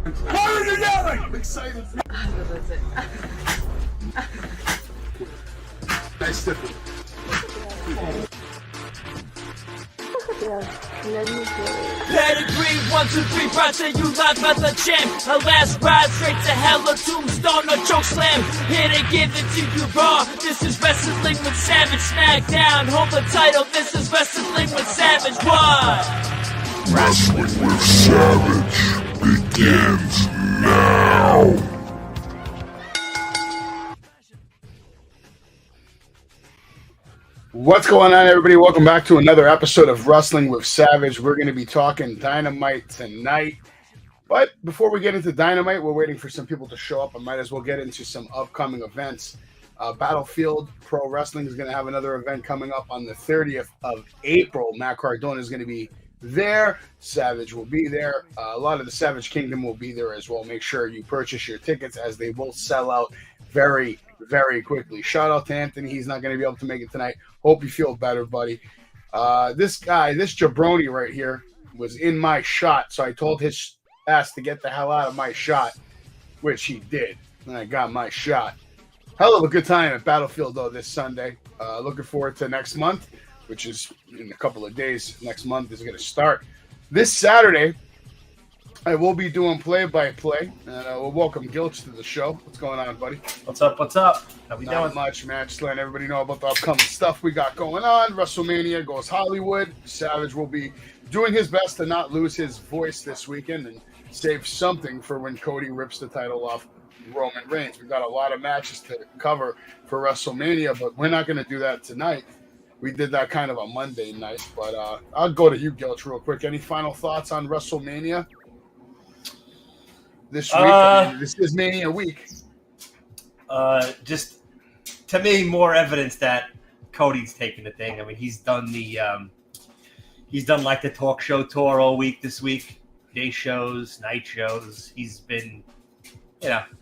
What are you yelling? I'm excited. That's it. Nice stiffy. Pedigree, 1, 2, 3, brought to you live by the champ. A last ride straight to hell, a tombstone, a choke slam. Here to give it to you raw. This is Wrestling with Savage. Smackdown, hold the title. This is Wrestling with Savage. What? Wrestling with Savage begins now. What's going on, everybody? Welcome back to another episode of Wrestling with Savage. We're going to be talking Dynamite tonight. But before we get into Dynamite, we're waiting for some people to show up. I might as well get into some upcoming events. Battlefield Pro Wrestling is going to have another event coming up on the 30th of April. Matt Cardona is going to be there. Savage will be there. A lot of the Savage Kingdom will be there as well. Make sure you purchase your tickets as they will sell out very, very quickly. Shout out to Anthony. He's not going to be able to make it tonight. Hope you feel better, buddy. This jabroni right here was in my shot, so I told his ass to get the hell out of my shot, which he did, and I got my shot. Hell of a good time at Battlefield, though, this Sunday. Looking forward to next month, which is in a couple of days. Next month is going to start. This Saturday, I will be doing play-by-play, and we'll welcome Gilch to the show. What's going on, buddy? What's up? What's up? How we Not doing? much, man. Just letting everybody know about the upcoming stuff we got going on. WrestleMania goes Hollywood. Savage will be doing his best to not lose his voice this weekend and save something for when Cody rips the title off Roman Reigns. We've got a lot of matches to cover for WrestleMania, but we're not going to do that tonight. We did that kind of on Monday night, but I'll go to you, Gilch, real quick. Any final thoughts on WrestleMania this week? I mean, this is Mania week. Just to me, more evidence that Cody's taking the thing. I mean, he's done like the talk show tour all week this week, day shows, night shows. He's been,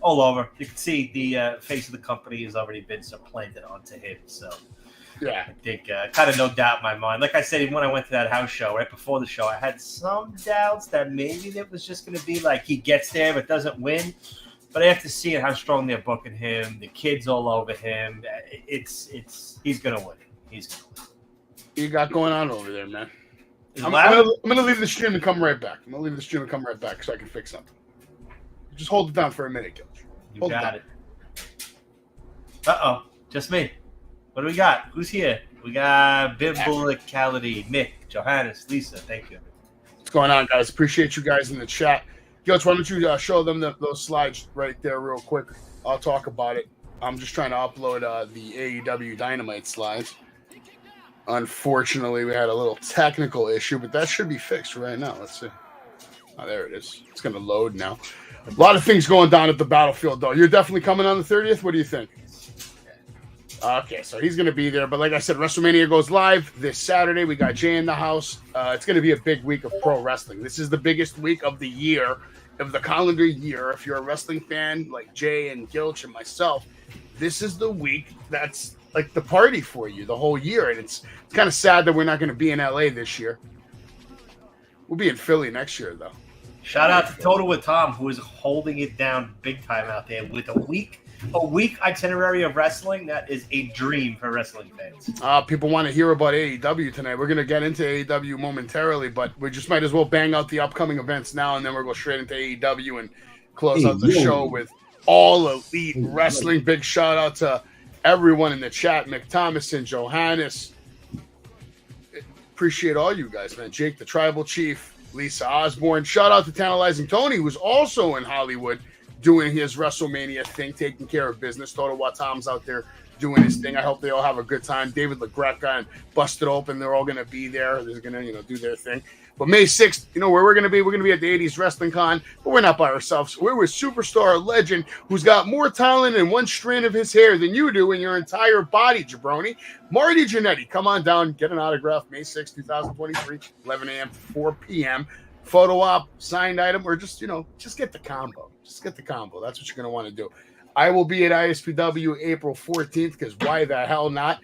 all over. You can see the face of the company has already been supplanted onto him. So Yeah. I think kind of no doubt in my mind. Like I said, even when I went to that house show right before the show, I had some doubts that maybe it was just going to be like he gets there but doesn't win. But after seeing how strong they're booking him, the kids all over him, he's going to win. He's going to win. You got going on over there, man? Is I'm loud? gonna leave the stream and come right back. I'm gonna leave the stream and come right back so I can fix something. Just hold it down for a minute, Gilch. You Hold got it. Uh-oh. Just me. What do we got? Who's here? We got Biblicality, Mick, Johannes, Lisa. Thank you. What's going on, guys? Appreciate you guys in the chat. Gilch, why don't you show them those slides right there real quick? I'll talk about it. I'm just trying to upload the AEW Dynamite slides. Unfortunately, we had a little technical issue, but that should be fixed right now. Let's see. Oh, there it is. It's going to load now. A lot of things going down at the Battlefield, though. You're definitely coming on the 30th? What do you think? Okay, so he's going to be there. But like I said, WrestleMania goes live this Saturday. We got Jay in the house. It's going to be a big week of pro wrestling. This is the biggest week of the year, of the calendar year. If you're a wrestling fan like Jay and Gilch and myself, this is the week that's like the party for you the whole year. And it's kind of sad that we're not going to be in LA this year. We'll be in Philly next year, though. Shout out to Total with Tom, who is holding it down big time out there with a week itinerary of wrestling. That is a dream for wrestling fans. People want to hear about AEW tonight. We're going to get into AEW momentarily, but we just might as well bang out the upcoming events now, and then we'll go straight into AEW and close out the show with All Elite Wrestling. Big shout out to everyone in the chat, Mick Thomason, Johannes. Appreciate all you guys, man. Jake, the Tribal Chief, Lisa Osborne. Shout out to Tantalizing Tony, who's also in Hollywood doing his WrestleMania thing, taking care of business. Total Tom's out there doing his thing. I hope they all have a good time. David LaGreca and Busted Open, they're all going to be there. They're going to, do their thing. But May 6th, where we're going to be? We're going to be at the 80s Wrestling Con, but we're not by ourselves. We're with superstar legend who's got more talent in one strand of his hair than you do in your entire body, jabroni. Marty Jannetty, come on down, get an autograph, May 6th, 2023, 11 a.m. to 4 p.m. Photo op, signed item, or just get the combo. Just get the combo. That's what you're going to want to do. I will be at ISPW April 14th, because why the hell not?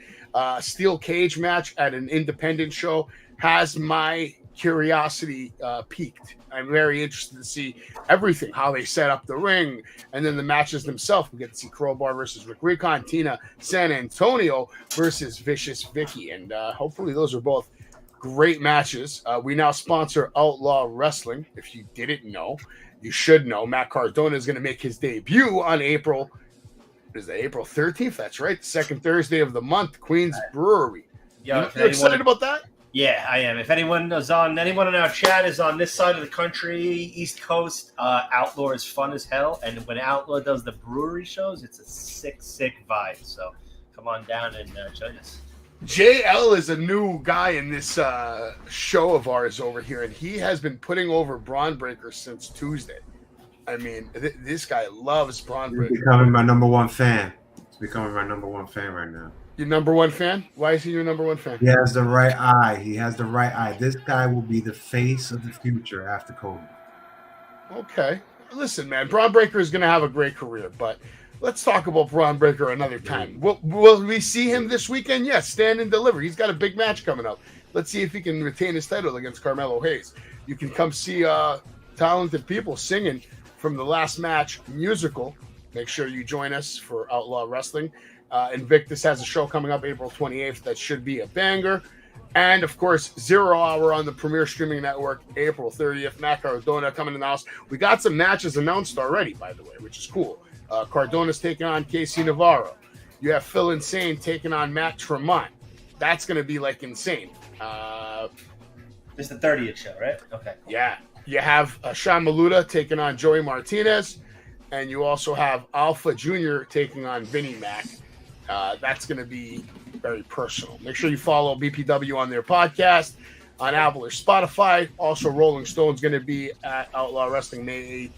Steel cage match at an independent show has my curiosity peaked. I'm very interested to see everything, how they set up the ring, and then the matches themselves. We get to see Crowbar versus Rick Recon, Tina San Antonio versus Vicious Vicky, and hopefully those are both great matches. We now sponsor Outlaw Wrestling. If you didn't know, you should know. Matt Cardona is going to make his debut on April 13th? That's right, the second Thursday of the month, Queens Brewery. Yo, you excited about that? Yeah, I am. If anyone in our chat is on this side of the country, East Coast, Outlaw is fun as hell. And when Outlaw does the brewery shows, it's a sick vibe. So come on down and join us. JL is a new guy in this show of ours over here, and he has been putting over Braun Breaker since Tuesday. I mean, this guy loves Braun Breaker. He's becoming my number one fan. He's becoming my number one fan right now. Your number one fan? Why is he your number one fan? He has the right eye. This guy will be the face of the future after Kobe. Okay. Listen, man, Braun Breaker is going to have a great career, but let's talk about Braun Breaker another time. Will we see him this weekend? Yes, stand and deliver. He's got a big match coming up. Let's see if he can retain his title against Carmelo Hayes. You can come see talented people singing from the last match musical. Make sure you join us for Outlaw Wrestling. Invictus has a show coming up April 28th that should be a banger. And, of course, 0 Hour on the Premier Streaming Network, April 30th. Matt Cardona coming in the house. We got some matches announced already, by the way, which is cool. Cardona's taking on Casey Navarro. You have Phil Insane taking on Matt Tremont. That's going to be, like, insane. It's the 30th show, right? Okay. Yeah. You have Sean Maluda taking on Joey Martinez. And you also have Alpha Jr. taking on Vinnie Mac. That's going to be very personal. Make sure you follow BPW on their podcast, on Apple or Spotify. Also, Rolling Stone's going to be at Outlaw Wrestling May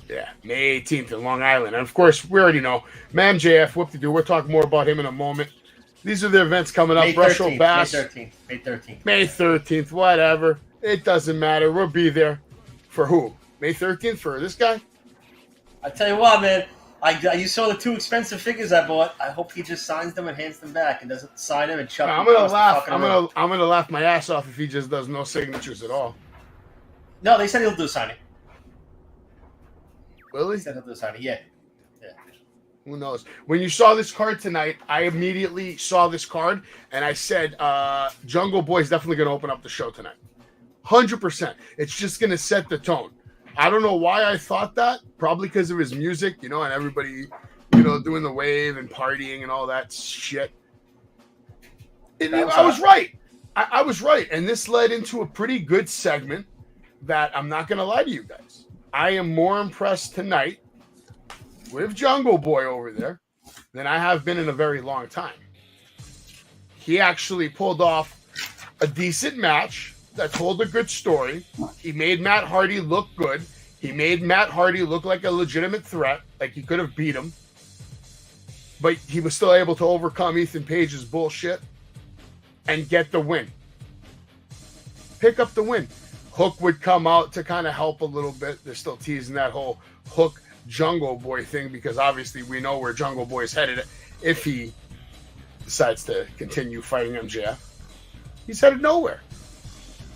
18th in Long Island. And, of course, we already know, Man JF, what to do. We'll talk more about him in a moment. These are the events coming up. Russell Bass. May 13th. May 13th, whatever. It doesn't matter. We'll be there. For who? May 13th for this guy? I tell you what, man. You saw the 2 expensive figures I bought. I hope he just signs them and hands them back and doesn't sign them and chuck them. I'm gonna laugh. I'm gonna laugh my ass off if he just does no signatures at all. No, they said he'll do a signing. Will he? He said he'll do a signing. Yeah. Who knows? When you saw this card tonight, I immediately saw this card and I said, Jungle Boy's definitely gonna open up the show tonight. 100%. It's just gonna set the tone. I don't know why I thought that. Probably because of his music, and everybody, doing the wave and partying and all that shit. I was right. I was right. And this led into a pretty good segment that I'm not going to lie to you guys. I am more impressed tonight with Jungle Boy over there than I have been in a very long time. He actually pulled off a decent match that told a good story. He made Matt Hardy look good. He made Matt Hardy look like a legitimate threat, like he could have beat him. But he was still able to overcome Ethan Page's bullshit and get the win. Pick up the win. Hook would come out to kind of help a little bit. They're still teasing that whole Hook Jungle Boy thing because obviously we know where Jungle Boy is headed if he decides to continue fighting MJF. He's headed nowhere.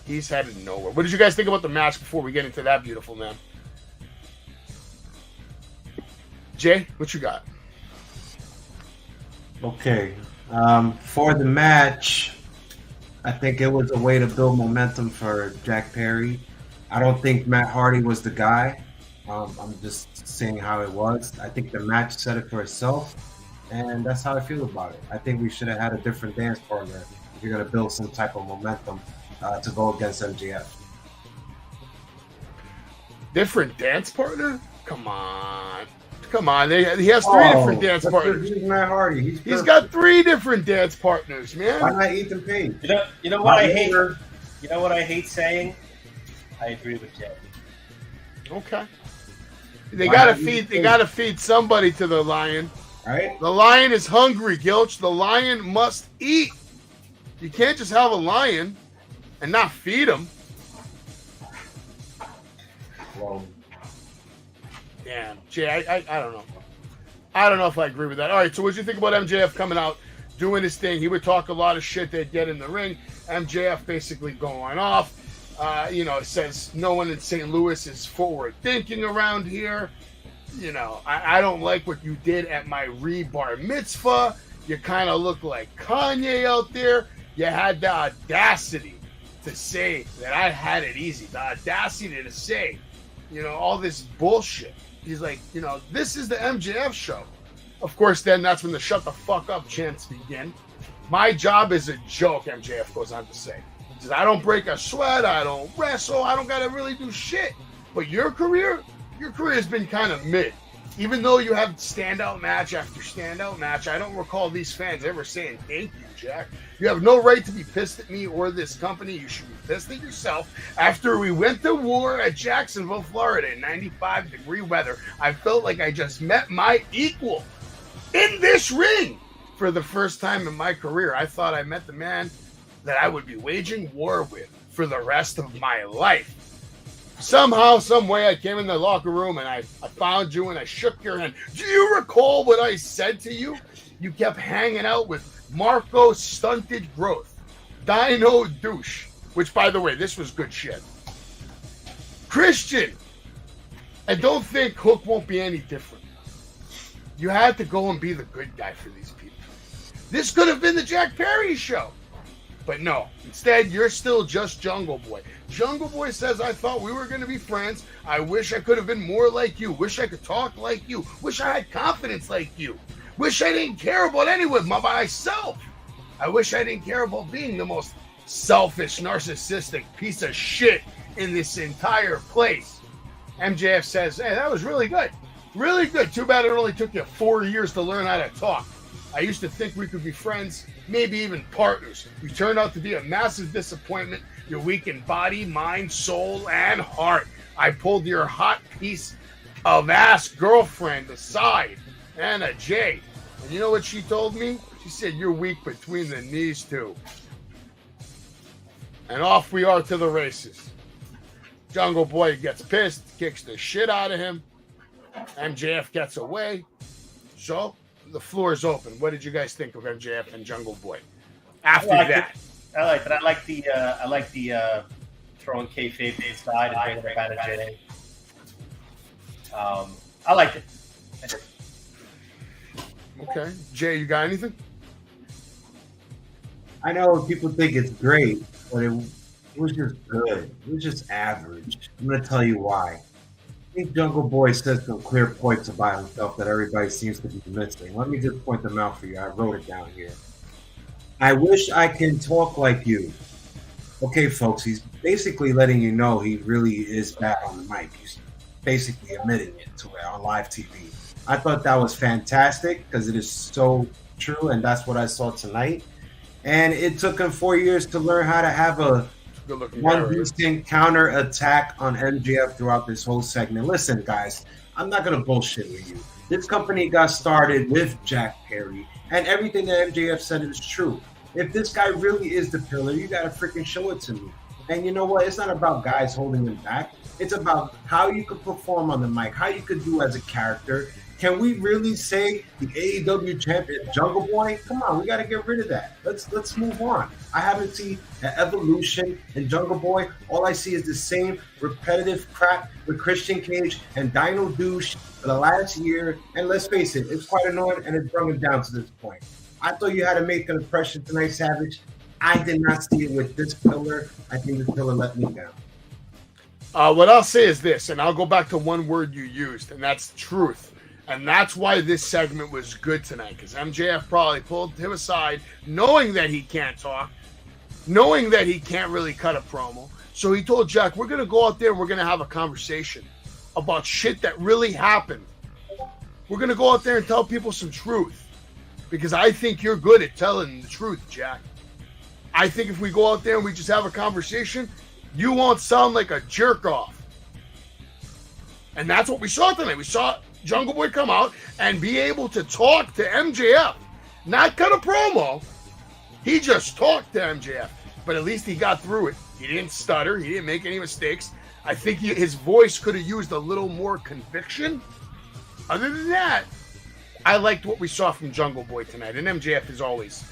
What did you guys think about the match before we get into that beautiful man? Jay, what you got? Okay. For the match, I think it was a way to build momentum for Jack Perry. I don't think Matt Hardy was the guy. I'm just saying how it was. I think the match set it for itself, and that's how I feel about it. I think we should have had a different dance partner if you're going to build some type of momentum to go against MJF. Different dance partner? Come on. He has 3 different dance partners. He's Matt Hardy. He's got 3 different dance partners, man. Why not Ethan Page? You know what I hate? You know what I hate saying? I agree with Jay. Okay. They gotta feed somebody to the lion. Right? The lion is hungry, Gilch. The lion must eat. You can't just have a lion and not feed him. Well, Damn, Jay, I don't know. I don't know if I agree with that. All right, so what did you think about MJF coming out doing his thing. He would talk a lot of shit. They'd get in the ring. MJF basically going off. It says no one in St. Louis is forward thinking around here. I don't like what you did at my bar mitzvah. You kind of look like Kanye out there. You had the audacity to say that I had it easy. The audacity to say, all this bullshit. He's like, this is the MJF show. Of course, then that's when the shut the fuck up chants begin. My job is a joke, MJF goes on to say. He says, I don't break a sweat. I don't wrestle. I don't got to really do shit. But your career has been kind of mid. Even though you have standout match after standout match, I don't recall these fans ever saying, thank you, Jack. You have no right to be pissed at me or this company. You should be pissed at yourself. After we went to war at Jacksonville, Florida in 95-degree weather, I felt like I just met my equal in this ring. For the first time in my career, I thought I met the man that I would be waging war with for the rest of my life. Somehow, some way, I came in the locker room and I found you and I shook your hand. Do you recall what I said to you? You kept hanging out with Marco Stunted Growth, Dino Douche, which, by the way, this was good shit. Christian, and don't think Hook won't be any different. You had to go and be the good guy for these people. This could have been the Jack Perry show. But no, instead, you're still just Jungle Boy. Jungle Boy says, I thought we were going to be friends. I wish I could have been more like you. Wish I could talk like you. Wish I had confidence like you. Wish I didn't care about anyone but myself. I wish I didn't care about being the most selfish, narcissistic piece of shit in this entire place. MJF says, hey, that was really good. Really good. Too bad it only took you 4 years to learn how to talk. I used to think we could be friends, maybe even partners. You turned out to be a massive disappointment. You're weak in body, mind, soul, and heart. I pulled your hot piece of ass girlfriend aside, Anna J. And you know what she told me? She said, you're weak between the knees, too. And off we are to the races. Jungle Boy gets pissed, kicks the shit out of him. MJF gets away. So the floor is open. What did you guys think of MJF and Jungle Boy after that? I liked it. I like the throwing kayfabe inside and bringing up Anna Jay. I liked it. Okay, Jay, you got anything? I know people think it's great, but it was just good. It was just average. I'm going to tell you why. I think Jungle Boy said some clear points about himself that everybody seems to be missing. Let me just point them out for you. I wrote it down here. I wish I can talk like you. Okay, folks, he's basically letting you know he really is bad on the mic. He's basically admitting it to it on live TV. I thought that was fantastic because it is so true, and that's what I saw tonight. And it took him 4 years to learn how to have a one decent counter attack on MJF throughout this whole segment. Listen, guys, I'm not going to bullshit with you. This company got started with Jack Perry, and everything that MJF said is true. If this guy really is the pillar, you got to freaking show it to me. And you know what? It's not about guys holding him back. It's about how you could perform on the mic, how you could do as a character. Can we really say the AEW champion Jungle Boy? Come on, we got to get rid of that. Let's move on. I haven't seen an evolution in Jungle Boy. All I see is the same repetitive crap with Christian Cage and Dino Douche for the last year. And let's face it, it's quite annoying, and it's brought him down to this point. I thought you had to make an impression tonight, Savage. I did not see it with this pillar. I think this pillar let me down. What I'll say is this, and I'll go back to one word you used, and that's truth. And that's why this segment was good tonight, because MJF probably pulled him aside, knowing that he can't talk, knowing that he can't really cut a promo. So he told Jack, we're going to go out there and we're going to have a conversation about shit that really happened. We're going to go out there and tell people some truth, because I think you're good at telling the truth, Jack. I think if we go out there and we just have a conversation, you won't sound like a jerk off. And that's what we saw tonight. We saw Jungle Boy come out and be able to talk to MJF. Not cut a promo. He just talked to MJF. But at least he got through it. He didn't stutter. He didn't make any mistakes. I think his voice could have used a little more conviction. Other than that, I liked what we saw from Jungle Boy tonight, and MJF is always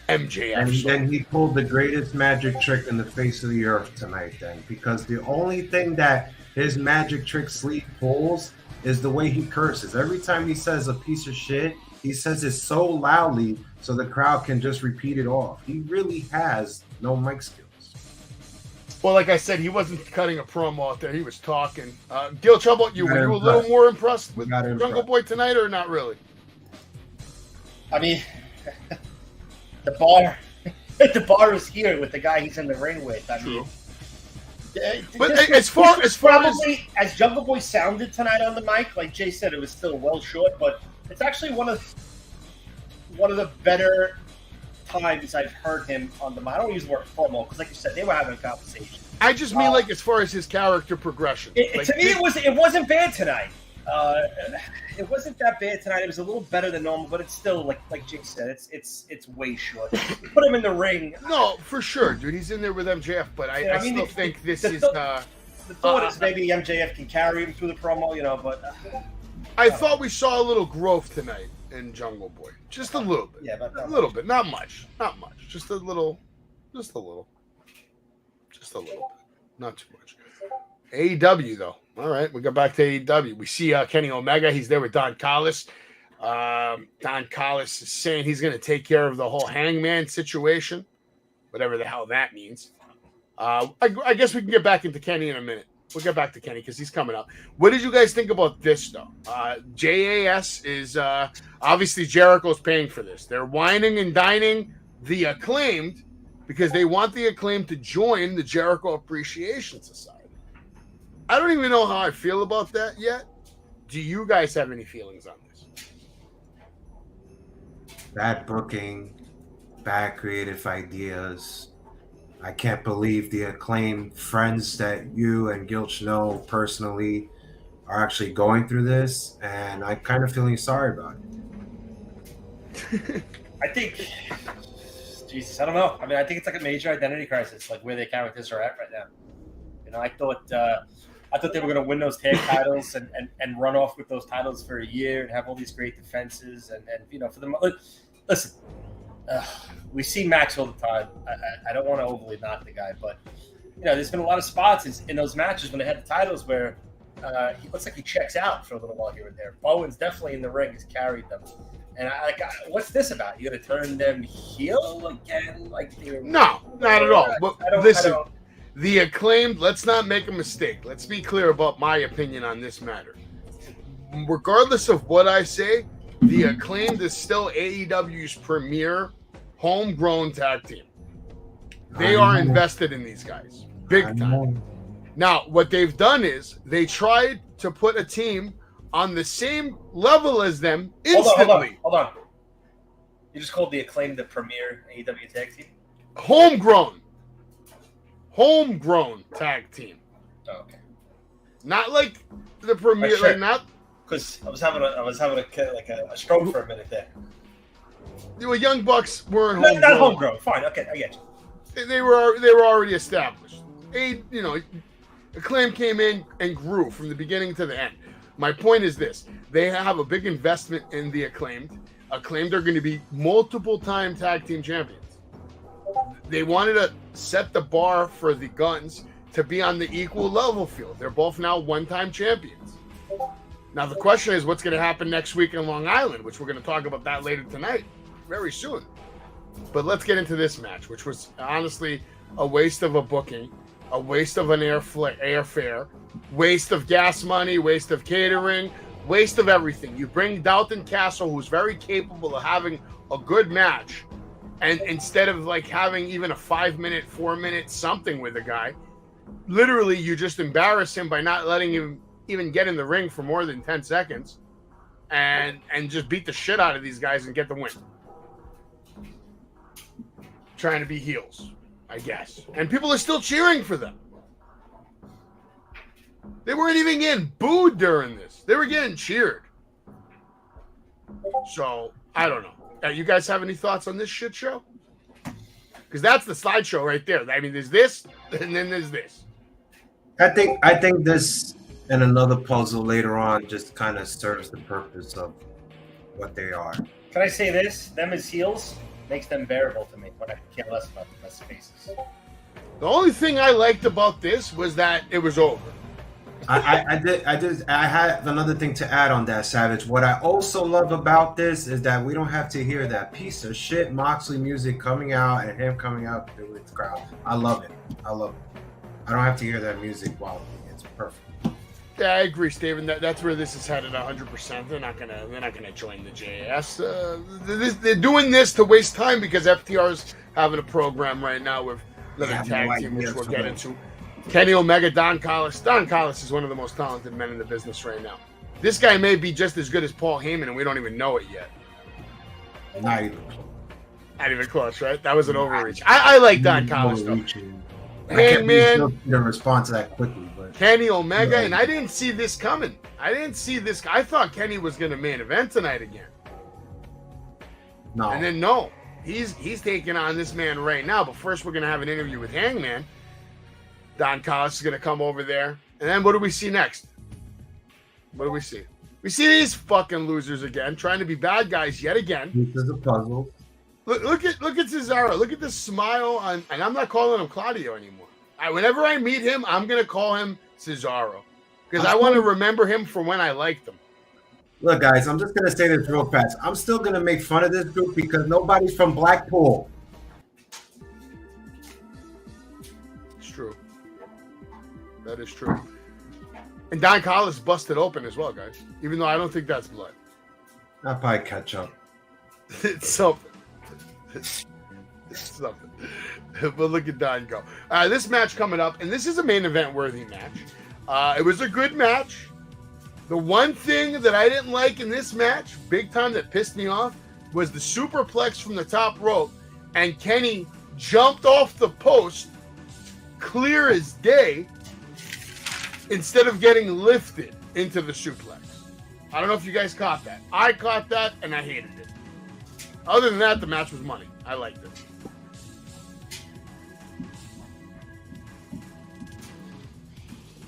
MJF. And then he pulled the greatest magic trick in the face of the earth tonight, then, because the only thing that his magic trick sleeve pulls is the way he curses. Every time he says a piece of shit, he says it so loudly so the crowd can just repeat it off. He really has no mic skills. Well, like I said, he wasn't cutting a promo out there. He was talking. Gilch, how about you? Were you a little more impressed with Jungle Boy tonight or not really? I mean, the bar is here with the guy he's in the ring with. I mean, but as far as Jungle Boy sounded tonight on the mic, like Jay said, it was still well short, but it's actually one of the better times I've heard him on the mic. I don't use the word promo because, like you said, they were having a conversation. I just mean like as far as his character progression. To me, it wasn't bad tonight. It wasn't that bad tonight. It was a little better than normal, but it's still like Jake said, it's way short. Put him in the ring. No, for sure, dude. He's in there with MJF, but I still think this is. The thought is maybe MJF can carry him through the promo, but. I thought we saw a little growth tonight in Jungle Boy, just a little bit. Yeah, but a little bit, not much, just a little, just a little bit, not too much. AEW though. All right, we go back to AEW. We see Kenny Omega. He's there with Don Callis. Don Callis is saying he's going to take care of the whole Hangman situation, whatever the hell that means. I guess we can get back into Kenny in a minute. We'll get back to Kenny because he's coming up. What did you guys think about this, though? JAS is obviously Jericho's paying for this. They're whining and dining the Acclaimed because they want the Acclaimed to join the Jericho Appreciation Society. I don't even know how I feel about that yet. Do you guys have any feelings on this? Bad booking, bad creative ideas. I can't believe the Acclaimed friends that you and Gilch know personally are actually going through this, and I'm kind of feeling sorry about it. I think, Jesus, I don't know. I mean, I think it's like a major identity crisis, like where their characters are at right now. I thought they were going to win those tag titles and run off with those titles for a year and have all these great defenses and for them. Listen. We see Max all the time. I don't want to overly knock the guy, but there's been a lot of spots in those matches when they had the titles where he looks like he checks out for a little while here and there. Bowen's definitely in the ring, has carried them, and what's this about? You got to turn them heel again? No, not at all. But listen, the Acclaimed. Let's not make a mistake. Let's be clear about my opinion on this matter. Regardless of what I say, the Acclaimed is still AEW's premier homegrown tag team. They are invested in these guys big time. Now, what they've done is they tried to put a team on the same level as them instantly. Hold on. You just called the Acclaimed the premier AEW tag team? Homegrown tag team. Oh, okay. Not like the premier, sure. like not. Because I was having a stroke for a minute there. The Young Bucks weren't homegrown. Not homegrown. Fine. Okay, I get you. They were already established. Acclaim came in and grew from the beginning to the end. My point is this: they have a big investment in the Acclaimed. Acclaimed are going to be multiple-time tag team champions. They wanted to set the bar for the Guns to be on the equal level field. They're both now one-time champions. Now the question is, what's going to happen next week in Long Island, which we're going to talk about that later tonight, very soon. But let's get into this match, which was honestly a waste of a booking, a waste of an airfare, waste of gas money, waste of catering, waste of everything. You bring Dalton Castle, who's very capable of having a good match, and instead of having even a 5-minute, 4-minute something with a guy, literally you just embarrass him by not letting him even get in the ring for more than 10 seconds and just beat the shit out of these guys and get the win. Trying to be heels, I guess. And people are still cheering for them. They weren't even getting booed during this. They were getting cheered. So, I don't know. You guys have any thoughts on this shit show? Because that's the slideshow right there. I mean, there's this, and then there's this. I think this and another puzzle later on just kind of serves the purpose of what they are. Can I say this? Them as heels makes them bearable to me when I care less about the best faces. The only thing I liked about this was that it was over. I had another thing to add on that, Savage. What I also love about this is that we don't have to hear that piece of shit Moxley music coming out and him coming out with the crowd. I love it. I don't have to hear that music while it's perfect. Yeah, I agree, Steven. That's where this is headed 100%. They're not gonna join the JAS. They're doing this to waste time because FTR's having a program right now with another tag team, which we'll get into. Kenny Omega, Don Callis. Don Callis is one of the most talented men in the business right now. This guy may be just as good as Paul Heyman, and we don't even know it yet. Not even close. Not even close, right? That was an overreach. I like Don Callis, though. Hangman, the response to that quickly, but Kenny Omega, and I didn't see this coming. I thought Kenny was going to main event tonight again. no. And then no, he's taking on this man right now. But first, we're going to have an interview with Hangman. Don Callis is going to come over there, and then what do we see next? What do we see? We see these fucking losers again, trying to be bad guys yet again. This is a puzzle. Look at Cesaro. Look at the smile on, and I'm not calling him Claudio anymore. Whenever I meet him, I'm gonna call him Cesaro because I want to remember him from when I liked him. Look, guys, I'm just gonna say this real fast. I'm still gonna make fun of this group because nobody's from Blackpool. It's true. That is true. And Don Callis busted open as well, guys. Even though I don't think that's blood. I'll probably catch up. It's something. It's something. But look at Don go. This match coming up, and this is a main event worthy match. It was a good match. The one thing that I didn't like in this match, big time, that pissed me off, was the superplex from the top rope, and Kenny jumped off the post, clear as day, instead of getting lifted into the suplex. I don't know if you guys caught that. I caught that, and I hated it. Other than that, the match was money. I liked it.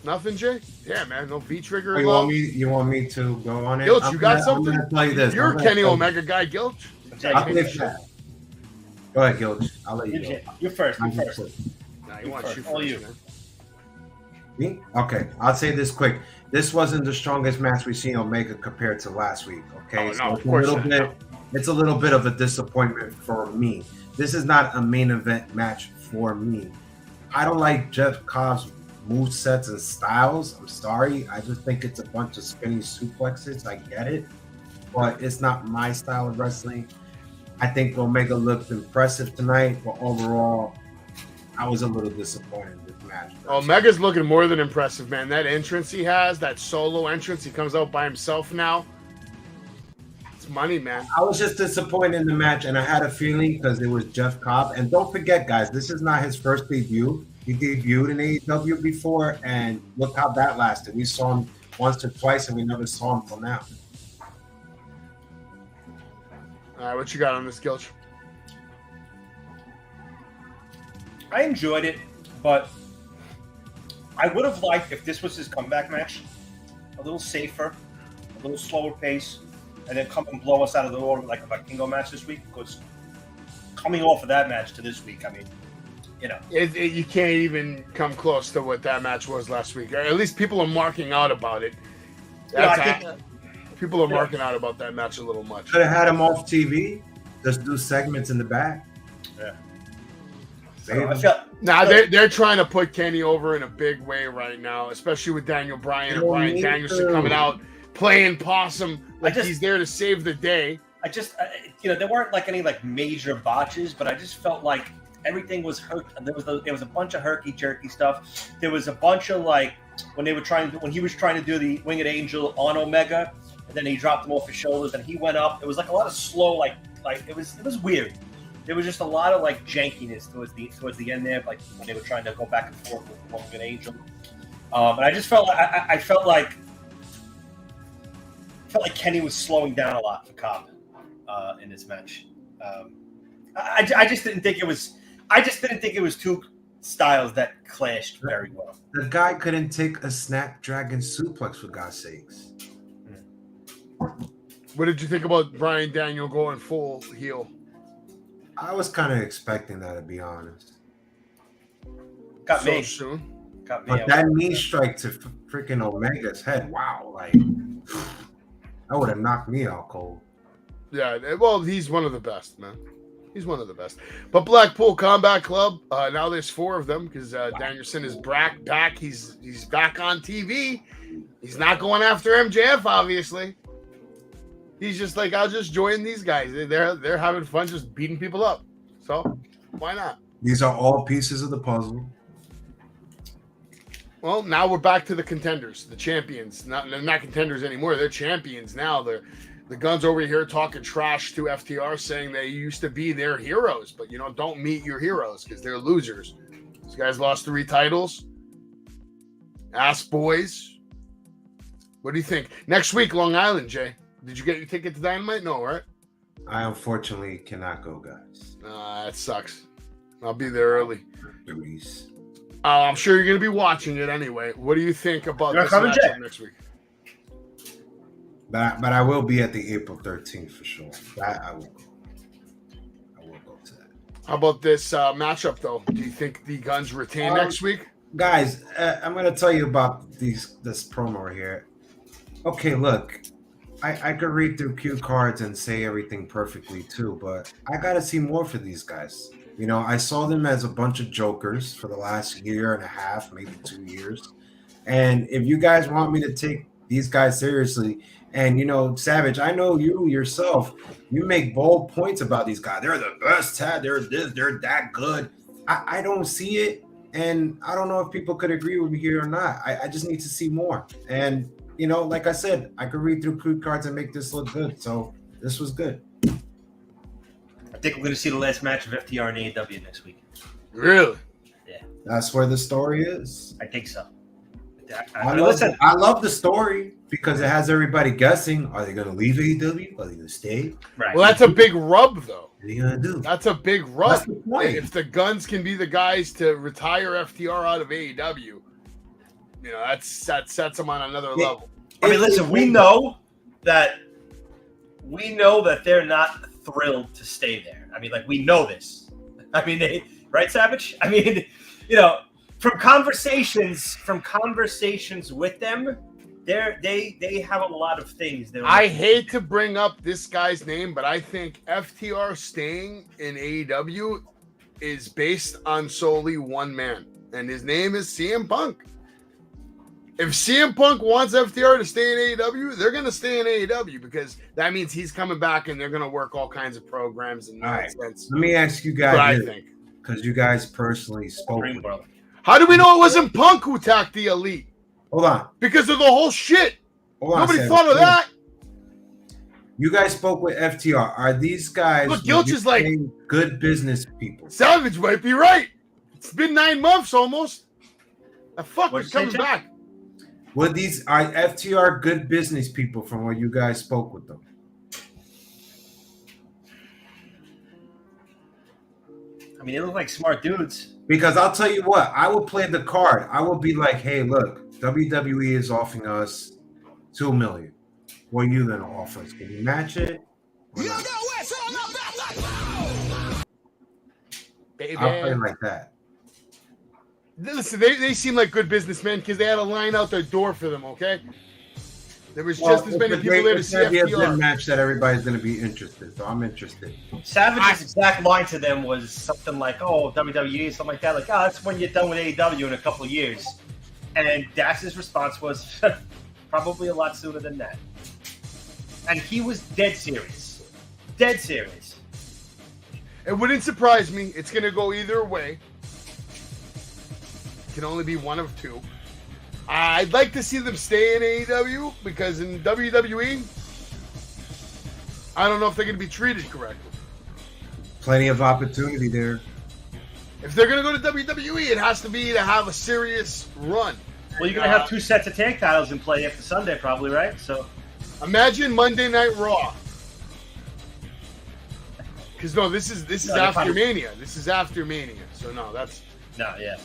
Nothing, Jay? Yeah, man. No V-trigger involved. You want me to go on it? Gilch, you got something? I'm going to tell you this. You're a Kenny Omega guy, Gilch. I'll take that. Go ahead, Gilch. I'll let you go. You're first. I'm You're first. Nah, you want you All first, you. man. Me? Okay, I'll say this quick. This wasn't the strongest match we've seen Omega compared to last week. Okay, Oh, so no, it's of course not. it's a little bit of a disappointment for me. This is not a main event match for me. I don't like Jeff Cobb's movesets and styles. I'm sorry. I just think it's a bunch of spinning suplexes. I get it, but it's not my style of wrestling. I think Omega looked impressive tonight, but overall, I was a little disappointed in this match. Omega's looking more than impressive, man. That entrance he has, that solo entrance, he comes out by himself now. It's money, man. I was just disappointed in the match, and I had a feeling because it was Jeff Cobb. And don't forget, guys, this is not his first debut. He debuted in AEW before, and look how that lasted. We saw him once or twice, and we never saw him till now. All right, what you got on this, Gilch? I enjoyed it, but I would have liked if this was his comeback match. A little safer, a little slower pace, and then come and blow us out of the water like a Vikingo match this week. Because coming off of that match to this week, I mean, you know. You can't even come close to what that match was last week. Or at least people are marking out about it. People are marking out about that match a little much. Could have had him off TV. Just do segments in the back. Yeah. Save I him. felt They're trying to put Kenny over in a big way right now, especially with Daniel Bryan and Bryan Danielson coming out playing possum like he's there to save the day. there weren't like any like major botches, but I just felt like everything was hurt. There was a bunch of herky jerky stuff. There was a bunch of like when he was trying to do the Winged Angel on Omega, and then he dropped him off his shoulders and he went up. It was like a lot of slow like it was weird. There was just a lot of like jankiness towards the end there, like when they were trying to go back and forth with Winged Angel. And I just felt I felt like Kenny was slowing down a lot for Cobb in this match. I just didn't think it was. I just didn't think it was two styles that clashed very well. The guy couldn't take a Snapdragon suplex, for God's sakes. What did you think about Bryan Daniel going full heel? I was kind of expecting that, to be honest. Got So me. soon. Got me. But that knee strike to freaking Omega's head, wow, like that would have knocked me out cold. Yeah, well, he's one of the best, man. He's one of the best. But Blackpool Combat Club, now there's 4 of them because Danielson is back. He's back on TV. He's not going after MJF, obviously. He's just like, I'll just join these guys. They're having fun just beating people up. So why not? These are all pieces of the puzzle. Well, now we're back to the contenders, the champions. They're not contenders anymore. They're champions now. The Guns over here talking trash to FTR, saying they used to be their heroes, but don't meet your heroes because they're losers. These guys lost 3 titles. Ass boys. What do you think? Next week, Long Island, Jay. Did you get your ticket to Dynamite? No, right? I unfortunately cannot go, guys. That sucks. I'll be there early. Luis. I'm sure you're going to be watching it anyway. What do you think about You're this coming, matchup Jay? next week? But I will be at the April 13th for sure. That I will go. I will go to that. How about this matchup, though? Do you think the Guns retain next week? Guys, I'm going to tell you about this promo right here. Okay, look. I could read through cue cards and say everything perfectly too, but I got to see more for these guys. I saw them as a bunch of jokers for the last year and a half, maybe 2 years. And if you guys want me to take these guys seriously, and Savage, I know you yourself, you make bold points about these guys. They're the best, they're this, they're that good. I don't see it, and I don't know if people could agree with me here or not. I just need to see more. And like I said, I could read through cue cards and make this look good. So this was good. I think we're going to see the last match of FTR and AEW next week. Really? Yeah, That's where the story is. I think so. I Listen, love the story because it has everybody guessing. Are they going to leave AEW? Are they going to stay? right. Well, that's a big rub, though. What are you going to do? That's a big rub. That's the point. If the Guns can be the guys to retire FTR out of AEW, that sets them on another level. I mean, listen, we know that they're not thrilled to stay there. I mean, like, we know this. I mean, right, Savage? I mean, from conversations with them, they have a lot of things. I hate to bring up this guy's name, but I think FTR staying in AEW is based on solely one man, and his name is CM Punk. If CM Punk wants FTR to stay in AEW, they're going to stay in AEW because that means he's coming back and they're going to work all kinds of programs and nonsense. Let me ask you But I guys, think. because you guys personally spoke. with me. How do we know it wasn't Punk who attacked the Elite? Hold on. Because of the whole shit. Hold on, Nobody Savage. thought of that. You guys spoke with FTR. Are these guys Look, Gilch is like good business people? Savage might be right. It's been 9 months almost. The fuck What'd is you say, coming Jay? back. Are FTR good business people from when you guys spoke with them? I mean, they look like smart dudes. Because I'll tell you what, I will play the card. I will be like, hey, look, WWE is offering us $2 million. What are you gonna offer us? Can you match it? Or not? Baby. I'll play like that. Listen, they seem like good businessmen because they had a line out their door for them, okay? There was just as many people there to see It's gonna be a good FTR. match that everybody's gonna be interested. So I'm interested. Savage's exact line to them was something like, "Oh, WWE," something like that. Like, "Oh, that's when you're done with AEW in a couple of years." And Dax's response was, "Probably a lot sooner than that." And he was dead serious. Dead serious. It wouldn't surprise me. It's going to go either way. It can only be one of two. I'd like to see them stay in AEW because in WWE, I don't know if they're going to be treated correctly. Plenty of opportunity there. If they're going to go to WWE, it has to be to have a serious run. Well, you're going to have 2 sets of tag titles in play after Sunday, probably, right? So, imagine Monday Night Raw. Because no, this is after probably... Mania. This is after Mania. So no, that's no, yeah.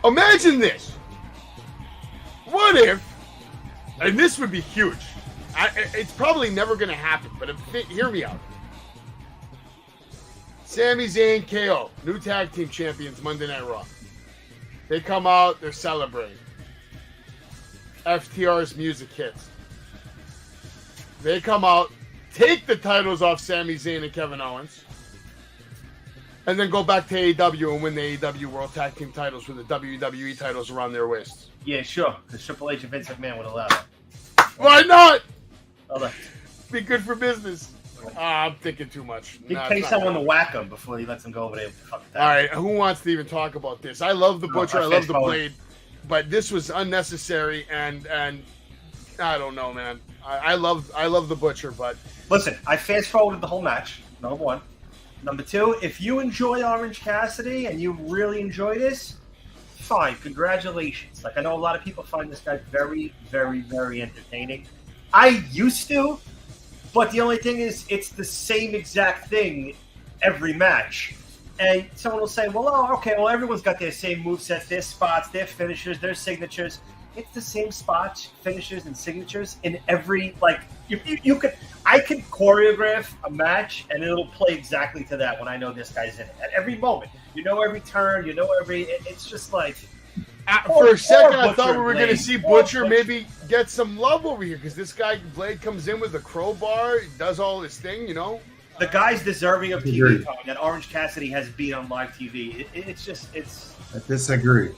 Imagine this. What if, and this would be huge, It's probably never going to happen, but hear me out. Sami Zayn, KO, new tag team champions, Monday Night Raw. They come out, they're celebrating. FTR's music hits. They come out, take the titles off Sami Zayn and Kevin Owens, and then go back to AEW and win the AEW World Tag Team titles with the WWE titles around their waists. Yeah, sure. Because Triple H and Vince McMahon would allow that. Why not? Hold on. Be good for business. I'm thinking too much. He'd pay someone to whack him before he lets him go over there. Fuck that. All right, who wants to even talk about this? I love the Butcher, I love the Blade, but this was unnecessary, and I don't know, man. I love the Butcher, but listen, I fast forwarded the whole match. Number one. Number two, if you enjoy Orange Cassidy and you really enjoy this, fine, congratulations. Like, I know a lot of people find this guy very, very, very entertaining. I used to, but the only thing is, it's the same exact thing every match. And someone will say, well, okay, well, everyone's got their same movesets, their spots, their finishers, their signatures. It's the same spots, finishers, and signatures in every, like, I could choreograph a match and it'll play exactly to that when I know this guy's in it. At every moment. You know every turn, it's just like... For a second, I thought we were going to see Butcher maybe get some love over here, because this guy, Blade, comes in with a crowbar, does all this thing, you know? The guy's deserving of TV time that Orange Cassidy has beat on live TV. I disagree.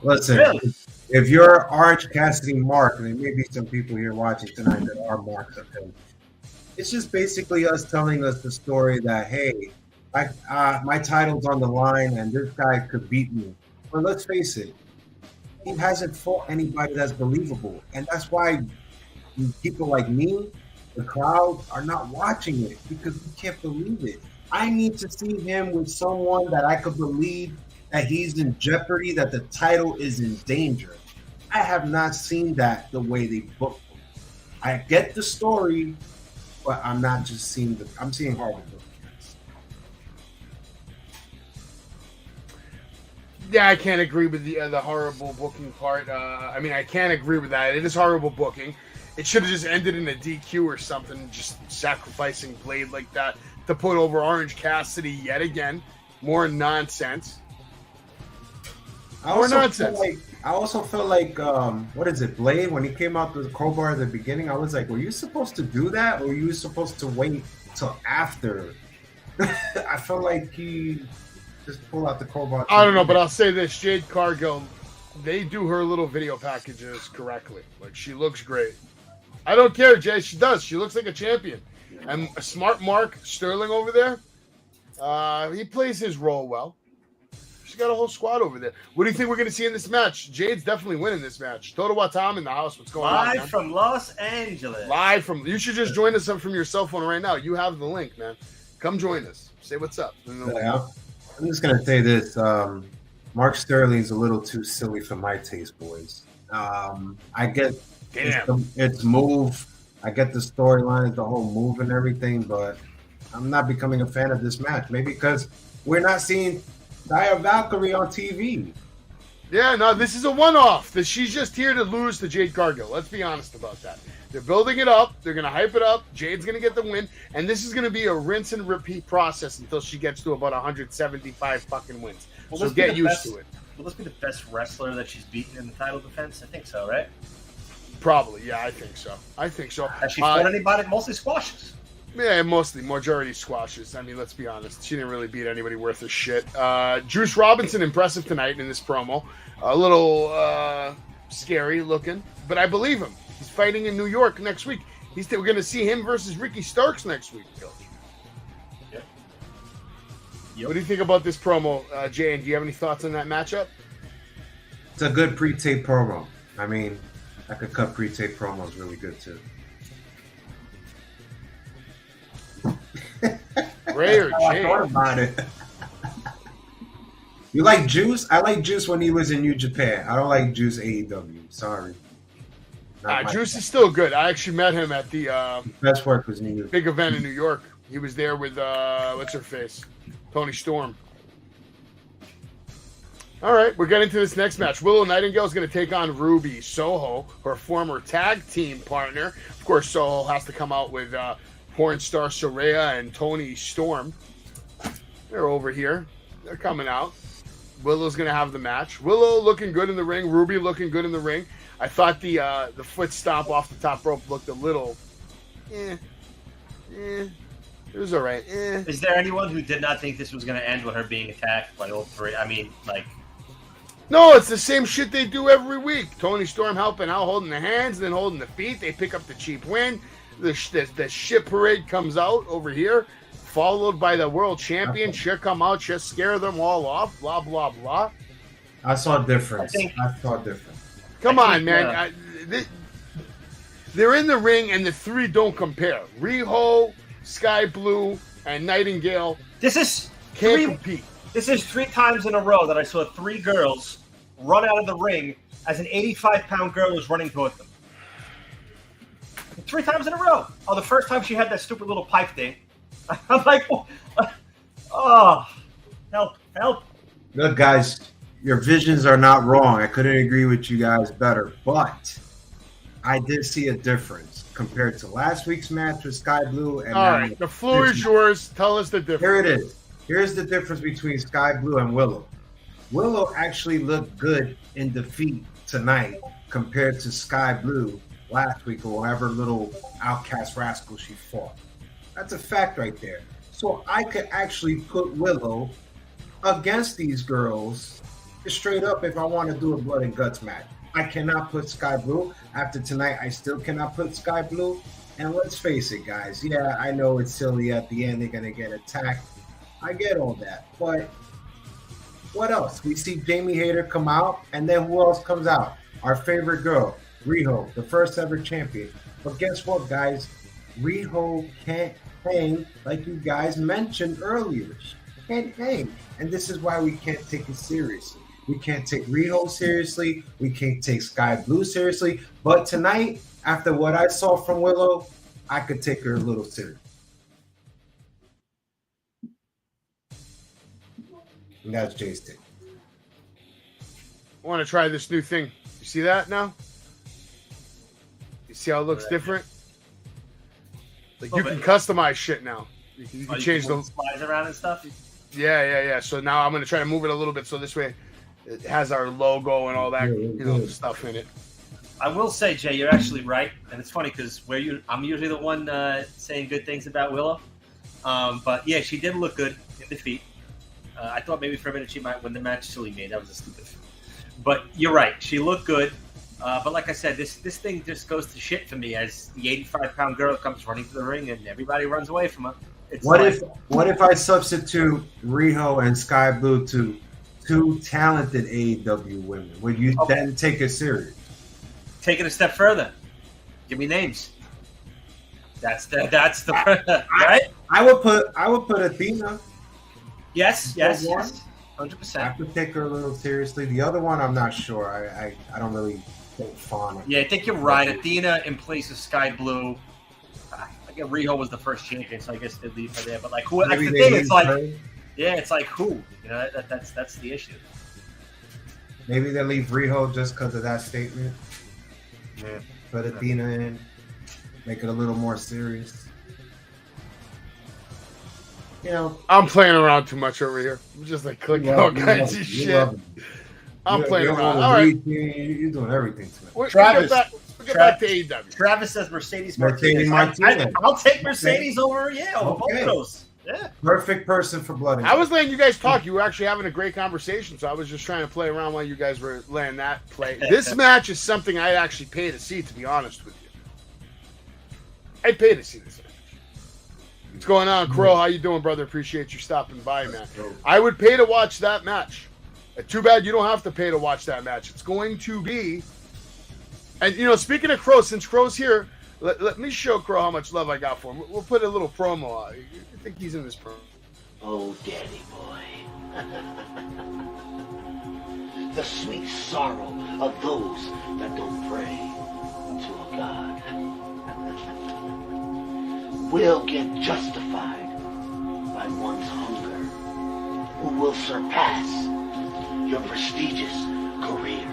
Listen, really? If you're Orange Cassidy Mark, and there may be some people here watching tonight that are marks of him, it's just basically us telling us the story that, hey, my title's on the line and this guy could beat me. But let's face it, he hasn't fought anybody that's believable. And that's why people like me, the crowd, are not watching it, because we can't believe it. I need to see him with someone that I could believe that he's in jeopardy, that the title is in danger. I have not seen that the way they booked him. I get the story, but I'm not just seeing I'm seeing horrible bookings. Yeah, I can't agree with the horrible booking part. I can't agree with that. It is horrible booking. It should have just ended in a DQ or something, just sacrificing Blade like that to put over Orange Cassidy yet again. More nonsense. I also feel like what is it, Blade, when he came out with the crowbar at the beginning, I was like, were you supposed to do that, or were you supposed to wait till after? I felt like he just pulled out the crowbar. I don't know, but I'll say this: Jade Cargill, they do her little video packages correctly. Like, she looks great. I don't care, Jay. She does. She looks like a champion. And a smart Mark Sterling over there, he plays his role well. She's got a whole squad over there. What do you think we're going to see in this match? Jade's definitely winning this match. Toto Watam in the house. What's going on, man? Live from Los Angeles. You should just join us up from your cell phone right now. You have the link, man. Come join us. Say what's up. I'm just going to say this. Mark Sterling's a little too silly for my taste, boys. I get it's move. I get the storyline, the whole move and everything, but I'm not becoming a fan of this match. Maybe because we're not seeing Dia Valkyrie on TV. Yeah, no, this is a one-off. She's just here to lose to Jade Cargill. Let's be honest about that. They're building it up. They're going to hype it up. Jade's going to get the win. And this is going to be a rinse and repeat process until she gets to about 175 fucking wins. So get used to it. Will this be the best wrestler that she's beaten in the title defense? I think so, right? Probably, yeah, I think so. Has she fought anybody? Mostly squashes. Yeah, majority squashes. I mean, let's be honest. She didn't really beat anybody worth a shit. Juice Robinson, impressive tonight in this promo. A little scary looking, but I believe him. He's fighting in New York next week. We're going to see him versus Ricky Starks next week, Coach. Yep. What do you think about this promo, Jay? And do you have any thoughts on that matchup? It's a good pre-tape promo. I mean, I could cut pre-tape promos really good too. Ray or Jay? I thought about it. You like Juice? I like Juice when he was in New Japan. I don't like Juice AEW. Sorry. Juice is still good. I actually met him at the best work was New York. Big event in New York. He was there with what's her face, Tony Storm. All right, we're getting to this next match. Willow Nightingale is going to take on Ruby Soho, her former tag team partner. Of course, Soho has to come out with porn star Soraya and Tony Storm. They're over here. They're coming out. Willow's going to have the match. Willow looking good in the ring. Ruby looking good in the ring. I thought the foot stomp off the top rope looked a little... It was all right. Is there anyone who did not think this was going to end with her being attacked by all three? I mean, like... No, it's the same shit they do every week. Tony Storm helping out, holding the hands, then holding the feet. They pick up the cheap win. The shit parade comes out over here, followed by the world champion. She'll come out, she'll scare them all off, blah, blah, blah. I saw a difference. Come on, man. They're in the ring, and the three don't compare. Riho, Sky Blue, and Nightingale can't compete. This is 3 times in a row that I saw 3 girls run out of the ring as an 85-pound girl was running toward them. 3 times in a row. Oh, the first time she had that stupid little pipe thing. I'm like, oh, help. Look, guys, your visions are not wrong. I couldn't agree with you guys better, but I did see a difference compared to last week's match with Sky Blue. And all right, the floor is yours. Tell us the difference. Here it is. Here's the difference between Sky Blue and Willow. Willow actually looked good in defeat tonight compared to Sky Blue last week or whatever little outcast rascal she fought. That's a fact right there. So I could actually put Willow against these girls straight up if I want to do a blood and guts match. I cannot put Sky Blue. After tonight, I still cannot put Sky Blue. And let's face it, guys. Yeah, I know it's silly at the end. They're going to get attacked. I get all that, but what else? We see Jamie Hayter come out, and then who else comes out? Our favorite girl, Riho, the first ever champion. But guess what, guys? Riho can't hang like you guys mentioned earlier. She can't hang, and this is why we can't take it seriously. We can't take Riho seriously. We can't take Sky Blue seriously. But tonight, after what I saw from Willow, I could take her a little serious. And that's Jay's take. I want to try this new thing. You see that now? You see how it looks different? Like you can customize shit now. You can change the slides around and stuff. Yeah. So now I'm gonna try to move it a little bit so this way it has our logo and all that stuff in it. I will say, Jay, you're actually right, and it's funny because I'm usually the one saying good things about Willow, but yeah, she did look good in defeat. I thought maybe for a minute she might win the match. Silly me, that was a stupid. But you're right, she looked good. But like I said, this thing just goes to shit for me as the 85-pound girl comes running to the ring and everybody runs away from her. What if I substitute Riho and Sky Blue to 2 talented AEW women? Would you then take it serious? Take it a step further. Give me names. That's the right. I would put Athena. Yes, 100%. I have to take her a little seriously. The other one, I'm not sure. I don't really think fond of. Yeah, I think you're right. Athena in place of Sky Blue. I guess Riho was the first champion, so I guess they'd leave her there. But like, who? That's the thing. It's like, it's like who? You know, that's the issue. Maybe they leave Riho just because of that statement. Yeah. Put Athena in, make it a little more serious. You know, I'm playing around too much over here. I'm just like clicking all kinds of shit. I'm playing around. All right. You're doing everything to me. Travis, we'll get back to AEW. Travis says Mercedes Martinez. I'll take Mercedes over both of those. Yeah. Perfect person for blood. I was letting you guys talk. You were actually having a great conversation, so I was just trying to play around while you guys were letting that play. This match is something I'd actually pay to see, to be honest with you. I'd pay to see this match. What's going on, Crow? How you doing, brother? Appreciate you stopping by, man. I would pay to watch that match. Too bad you don't have to pay to watch that match. It's going to be... And, speaking of Crow, since Crow's here, let me show Crow how much love I got for him. We'll put a little promo out. I think he's in this promo. Oh, daddy boy. The sweet sorrow of those that don't pray to a God. Will get justified by one's hunger, who will surpass your prestigious career.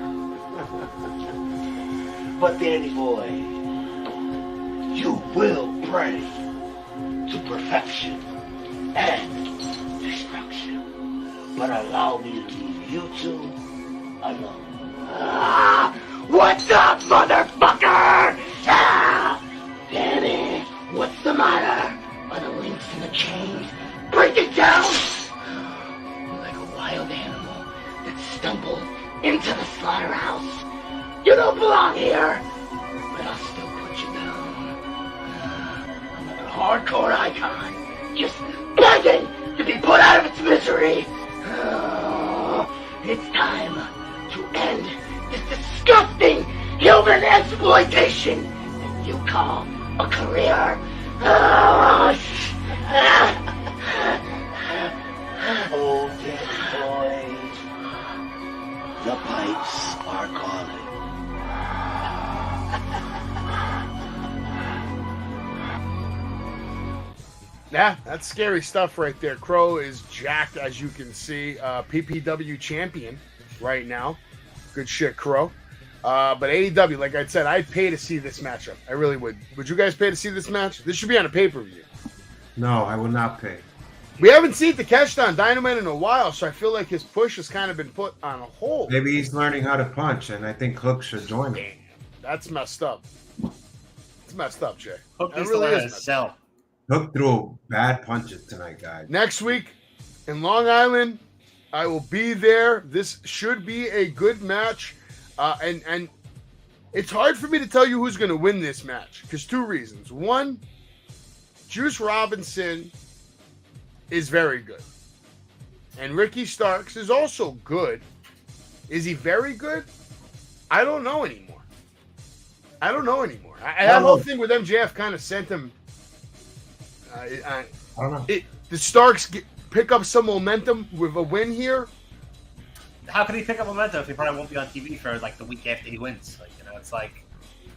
But Danny boy, you will pray to perfection and destruction. But allow me to leave you two alone. What's up, motherfucker? Danny, what's the matter? Are the links in the chain? Break it down! You're like a wild animal that stumbled into the slaughterhouse. You don't belong here, but I'll still put you down. I'm like a hardcore icon, just begging to be put out of its misery. It's time to end this disgusting human exploitation that you call a career. Oh, Danny boy, the pipes are calling. Yeah, that's scary stuff right there. Crow is jacked, as you can see. PPW champion right now. Good shit, Crow. But AEW, like I said, I'd pay to see this matchup. I really would. Would you guys pay to see this match? This should be on a pay-per-view. No, I will not pay. We haven't seen Takeshita on Dynamite in a while, so I feel like his push has kind of been put on a hold. Maybe he's learning how to punch, and I think Hook should join him. That's messed up. It's messed up, Jay. Hook That needs really to learn is how to messed sell. Hook threw bad punches tonight, guys. Next week in Long Island, I will be there. This should be a good match. And it's hard for me to tell you who's going to win this match because two reasons. One, Juice Robinson is very good. And Ricky Starks is also good. Is he very good? I don't know anymore. That whole thing with MJF kind of sent him. I don't know. The Starks pick up some momentum with a win here. How can he pick up momentum if he probably won't be on TV for like the week after he wins? Like, you know, it's like.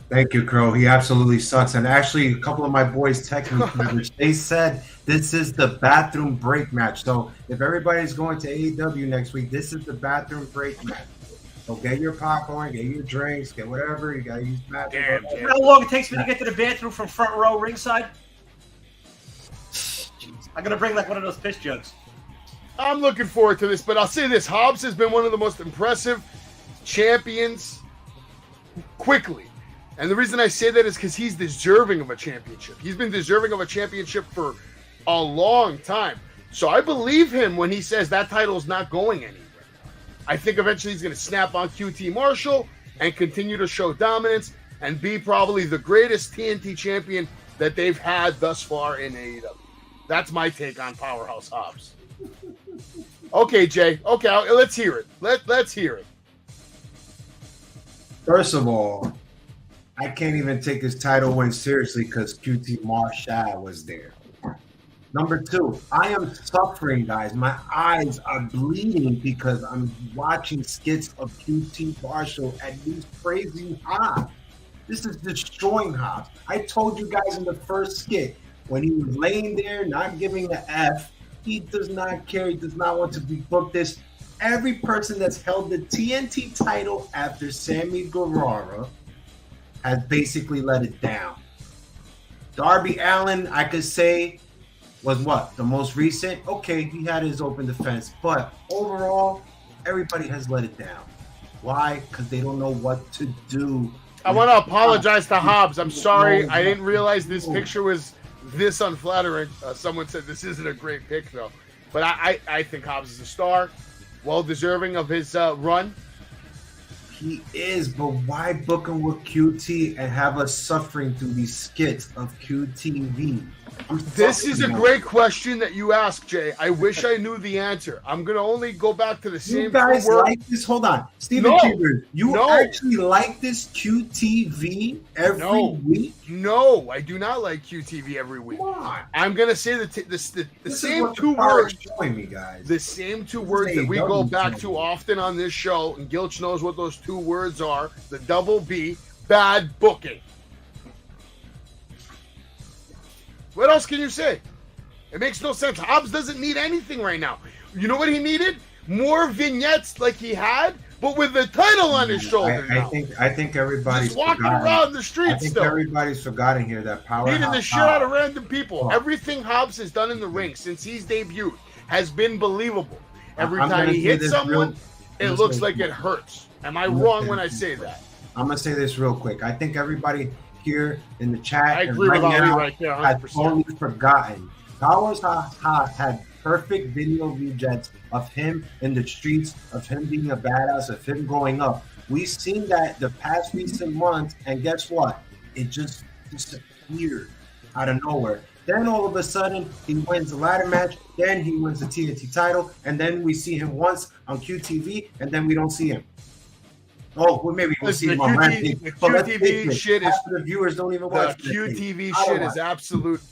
Thank you, Crow. He absolutely sucks. And actually, a couple of my boys texted me, which they said this is the bathroom break match. So if everybody's going to AEW next week, this is the bathroom break match. So get your popcorn, get your drinks, get whatever. You got to use the bathroom. You know how long it takes me to get to the bathroom from front row ringside? I'm going to bring like one of those piss jugs. I'm looking forward to this, but I'll say this. Hobbs has been one of the most impressive champions quickly. And the reason I say that is because he's deserving of a championship. He's been deserving of a championship for a long time. So I believe him when he says that title is not going anywhere. I think eventually he's going to snap on QT Marshall and continue to show dominance and be probably the greatest TNT champion that they've had thus far in AEW. That's my take on Powerhouse Hobbs. Okay, Jay. Okay, let's hear it. Let's hear it. First of all, I can't even take his title win seriously because QT Marshall was there. Number two, I am suffering, guys. My eyes are bleeding because I'm watching skits of QT Marshall and he's praising Hobbs. This is destroying Hobbs. I told you guys in the first skit, when he was laying there, not giving the F, he does not care. He does not want to be booked this. Every person that's held the TNT title after Sammy Guevara has basically let it down. Darby Allin, I could say, was what? The most recent? Okay, he had his open defense. But overall, everybody has let it down. Why? Because they don't know what to do. I want to apologize to Hobbs. I'm sorry. I didn't realize this picture was this unflattering. Someone said this isn't a great pic, though. But I think Hobbs is a star. Well deserving of his run. He is, but why book him with QT and have us suffering through these skits of QTV? This is a great question that you ask, Jay. I wish I knew the answer. I'm going to only go back to the same You guys word. like this? Hold on. Steven Keeper, you actually like this QTV every week? No, I do not like QTV every week. Come on. I'm going to say the This same is what two the power words. is showing me, guys. The same two words that we go back to often on this show, and Gilch knows what those two words are. The double B, bad booking. What else can you say? It makes no sense. Hobbs doesn't need anything right now. You know what he needed? more vignettes like he had, but with the title on his shoulder. I think everybody's just walking around the streets. I think still. Everybody's forgotten here that power beating the shit out of random people. Everything Hobbs has done in the ring since he's debuted has been believable. Every time he hits someone, it looks like it hurts. Am I wrong when I say that? I'm gonna say this real quick. I think everybody here in the chat I agree with Ali right there, 100%. has totally forgotten. Powers had perfect video vignettes of him in the streets, of him being a badass, of him growing up. We've seen that the past recent months, and guess what? It just disappeared out of nowhere. Then all of a sudden, he wins the ladder match. Then he wins the TNT title, and then we see him once on QTV, and then we don't see him. Oh, well, maybe we'll see him on Rampage. The QTV shit is the viewers don't even watch. The QTV shit is absolute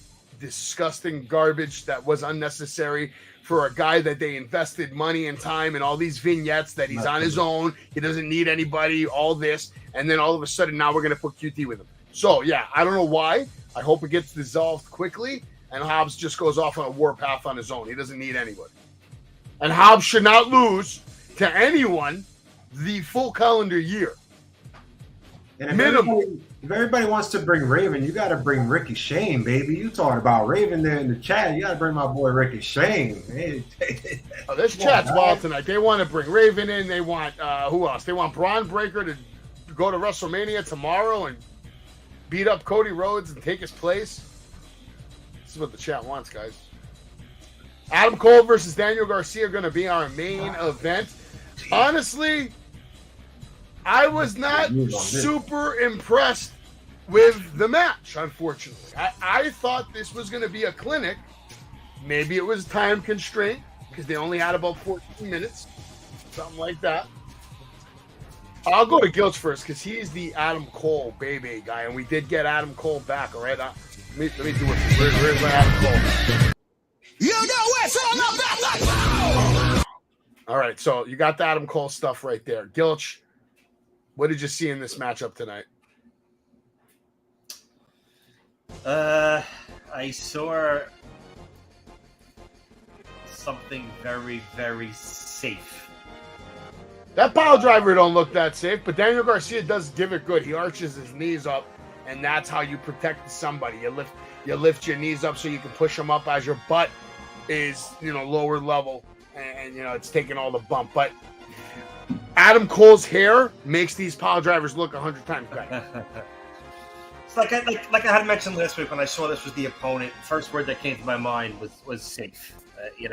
disgusting garbage that was unnecessary for a guy that they invested money and time and all these vignettes that he's on his own. He doesn't need anybody. All this, and then all of a sudden now we're gonna put QT with him. So yeah, I don't know why. I hope it gets dissolved quickly, and Hobbs just goes off on a warpath on his own. He doesn't need anybody. And Hobbs should not lose to anyone the full calendar year. And if everybody wants to bring Raven, you got to bring Ricky Shane, baby. You talking about Raven there in the chat. You got to bring my boy Ricky Shane. Oh, this chat's wild tonight. They want to bring Raven in. They want, who else? They want Braun Breaker to go to WrestleMania tomorrow and beat up Cody Rhodes and take his place. This is what the chat wants, guys. Adam Cole versus Daniel Garcia are going to be our main event. Honestly, I was not super impressed with the match, unfortunately. I thought this was going to be a clinic. Maybe it was time constraint because they only had about 14 minutes, something like that. I'll go to Gilch first because he's the Adam Cole baby guy, and we did get Adam Cole back, all right? Let me do it. Where's my Adam Cole? You know it's all about. All right, so you got the Adam Cole stuff right there. Gilch, what did you see in this matchup tonight? I saw something very, very safe. That pile driver don't look that safe, but Daniel Garcia does give it good. He arches his knees up, and that's how you protect somebody. You lift your knees up so you can push them up as your butt is, lower level, and it's taking all the bump. But Adam Cole's hair makes these pile drivers look 100 times better. It's like I had mentioned last week when I saw this was the opponent. First word that came to my mind was safe. You're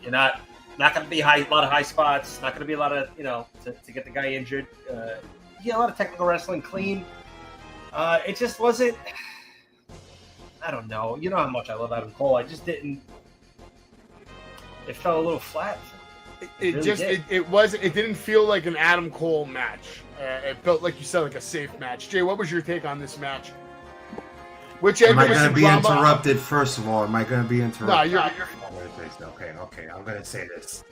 not going to be a lot of high spots. Not going to be a lot of to get the guy injured. A lot of technical wrestling, clean. It just wasn't. I don't know. You know how much I love Adam Cole. I just didn't. It fell a little flat. It didn't feel like an Adam Cole match. It felt like you said, like a safe match. Jay, what was your take on this match? Am I going to be interrupted? First of all, am I going to be interrupted? No, you're. Okay. I'm going to say this.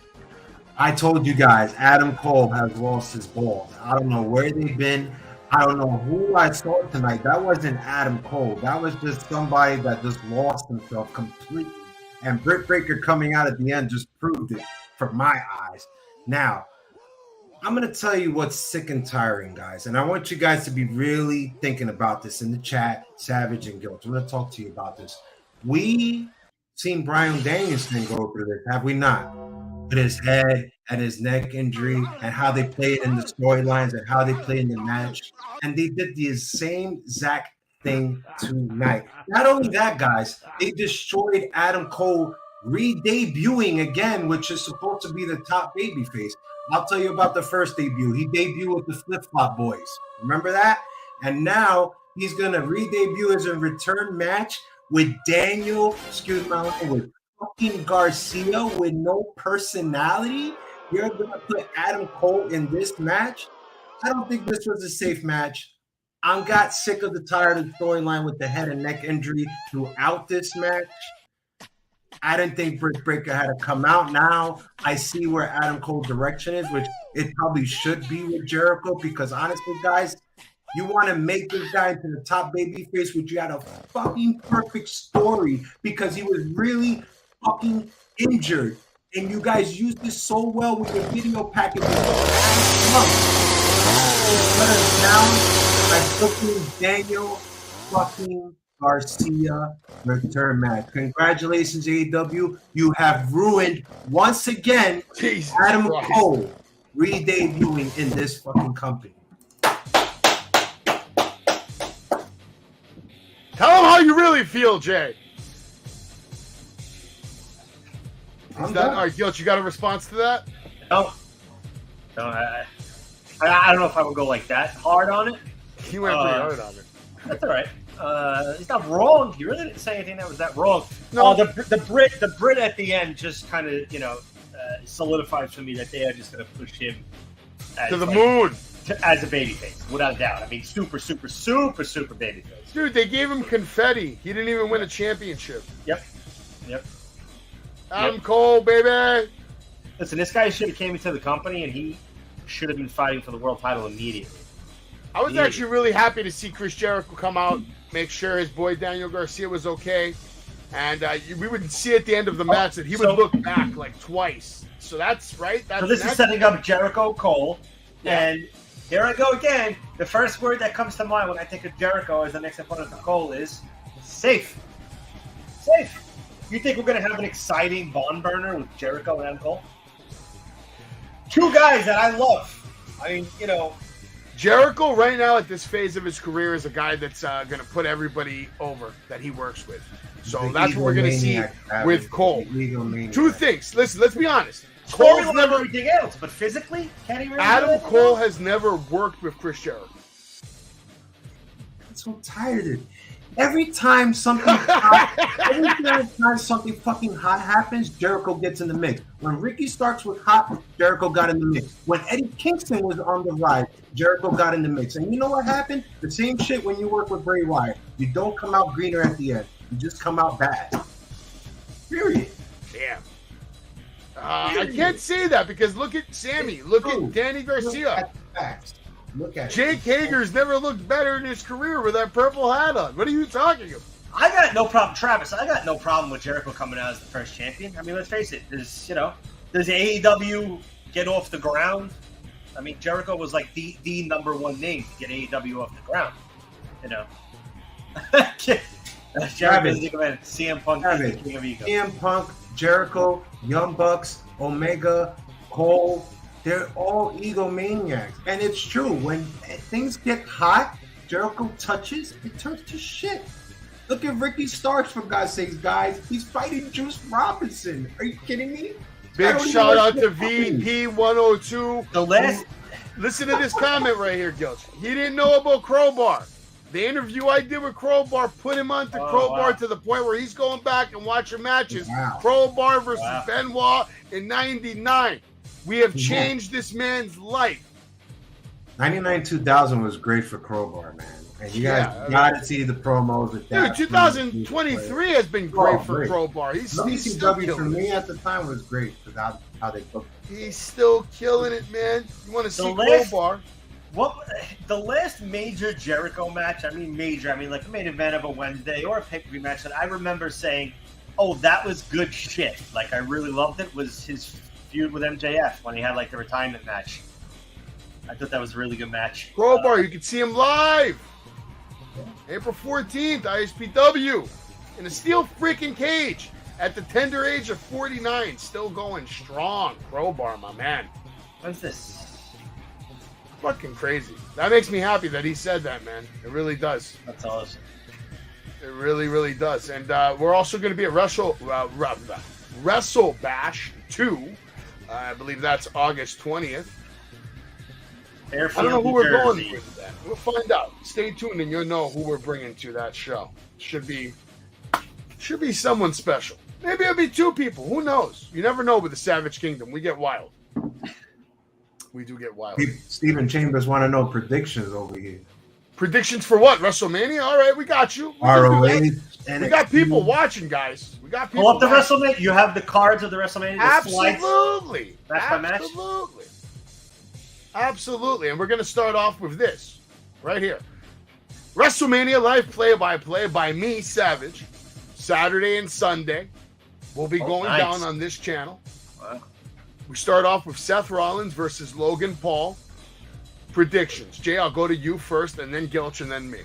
I told you guys, Adam Cole has lost his balls. I don't know where they've been. I don't know who I saw tonight. That wasn't Adam Cole. That was just somebody that just lost himself completely. And Britt Baker coming out at the end just proved it from my eyes. Now, I'm going to tell you what's sick and tiring, guys. And I want you guys to be really thinking about this in the chat, Savage and Guilt. I'm going to talk to you about this. We seen Bryan Danielson go through this, have we not? With his head and his neck injury and how they played in the storylines and how they played in the match. And they did the same exact thing tonight. Not only that, guys, they destroyed Adam Cole re-debuting again, which is supposed to be the top babyface. I'll tell you about the first debut. He debuted with the Flip-Flop Boys. Remember that? And now he's going to re-debut as a return match with with fucking Garcia with no personality. You're going to put Adam Cole in this match? I don't think this was a safe match. I got sick of the tired of the storyline with the head and neck injury throughout this match. I didn't think Britt Baker had to come out. Now I see where Adam Cole's direction is, which it probably should be with Jericho, because honestly, guys, you want to make this guy into the top babyface, which you had a fucking perfect story because he was really fucking injured. And you guys used this so well with your video packages last month. Let us down by booking Daniel fucking Garcia return match. Congratulations, AEW. You have ruined once again Jesus Adam Christ. Cole re-debuting in this fucking company. Tell them how you really feel, Jay. Is that, all right, Gilch, you got a response to that? No, I don't know if I would go like that hard on it. He went pretty hard on it. That's all right. He's not wrong. He really didn't say anything that was that wrong. No. The Brit at the end just kind of solidifies for me that they are just going to push him as, To the moon. as a babyface, without a doubt. I mean, super babyface. Dude, they gave him confetti. He didn't even win a championship. Yep. Adam Cole, baby. Listen, this guy should have came into the company and he should have been fighting for the world title immediately. I was actually really happy to see Chris Jericho come out, make sure his boy Daniel Garcia was okay. And we would see at the end of the match that he would look back like twice. So that's right. So this is setting up Jericho Cole. Yeah. And here I go again. The first word that comes to mind when I think of Jericho as the next opponent for Cole is safe. Safe. You think we're going to have an exciting barn burner with Jericho and Adam Cole? Two guys that I love. I mean, Jericho right now at this phase of his career is a guy that's going to put everybody over that he works with. So that's what we're going to see with Cole. Two things. Listen, let's be honest. Cole's Cole's never. everything else, but physically, can he really? Adam Cole has never worked with Chris Jericho. I'm so tired of it. Every time something fucking hot happens, Jericho gets in the mix. When Ricky Starks was hot, Jericho got in the mix. When Eddie Kingston was on the rise, Jericho got in the mix. And you know what happened? The same shit when you work with Bray Wyatt. You don't come out greener at the end. You just come out bad. Period. Damn. I can't say that because look at Sammy. Look at Danny Garcia. Look at the facts. Look at Jake Hager's never looked better in his career with that purple hat on. What are you talking about? I got no problem, Travis. I got no problem with Jericho coming out as the first champion. I mean, let's face it. Does AEW get off the ground? I mean, Jericho was like the number one name to get AEW off the ground. Jericho's the man. CM Punk is the king of ego. CM Punk, Jericho, Young Bucks, Omega, Cole. They're all egomaniacs. And it's true. When things get hot, Jericho touches, it turns to shit. Look at Ricky Starks, for God's sakes, guys. He's fighting Juice Robinson. Are you kidding me? Big shout out to VP102. The last... Listen to this comment right here, Gilch. He didn't know about Crowbar. The interview I did with Crowbar put him onto Crowbar to the point where he's going back and watching matches. Wow. Crowbar versus Benoit in 99. We have changed this man's life. 99-2000 was great for Crowbar, man. And you guys gotta see the promos with that. Dude, 2023 has been great for Crowbar. He's still WCW for killing me it. at the time was great because how they booked it. He's still killing it, man. You want to see last- Crowbar? The last major Jericho match, like the main event of a Wednesday or a pay-per-view match that I remember saying, oh, that was good shit. Like, I really loved it, was his feud with MJF when he had, like, the retirement match. I thought that was a really good match. Crowbar, you can see him live. April 14th, ISPW. In a steel freaking cage. At the tender age of 49. Still going strong. Crowbar, my man. When's this? Fucking crazy. That makes me happy that he said that, man. It really does. That's awesome. It really, really does. And we're also going to be at Wrestle Bash 2. I believe that's August 20th. Airfield, I don't know who New we're Jersey. going with that. We'll find out. Stay tuned and you'll know who we're bringing to that show. Should be someone special. Maybe it'll be two people. Who knows? You never know with the Savage Kingdom. We get wild. We do get wild. Stephen Chambers want to know predictions over here. Predictions for what? WrestleMania? All right, we got you. ROH. We got people watching, guys. We got people. Pull up the watching. WrestleMania. You have the cards of the WrestleMania. The slides. Absolutely. Match by match? Absolutely. Absolutely. And we're going to start off with this right here. WrestleMania live play-by-play by me, Savage. Saturday and Sunday. We'll be going nice. down on this channel. Wow. We start off with Seth Rollins versus Logan Paul. Predictions. Jay, I'll go to you first, and then Gilch, and then me.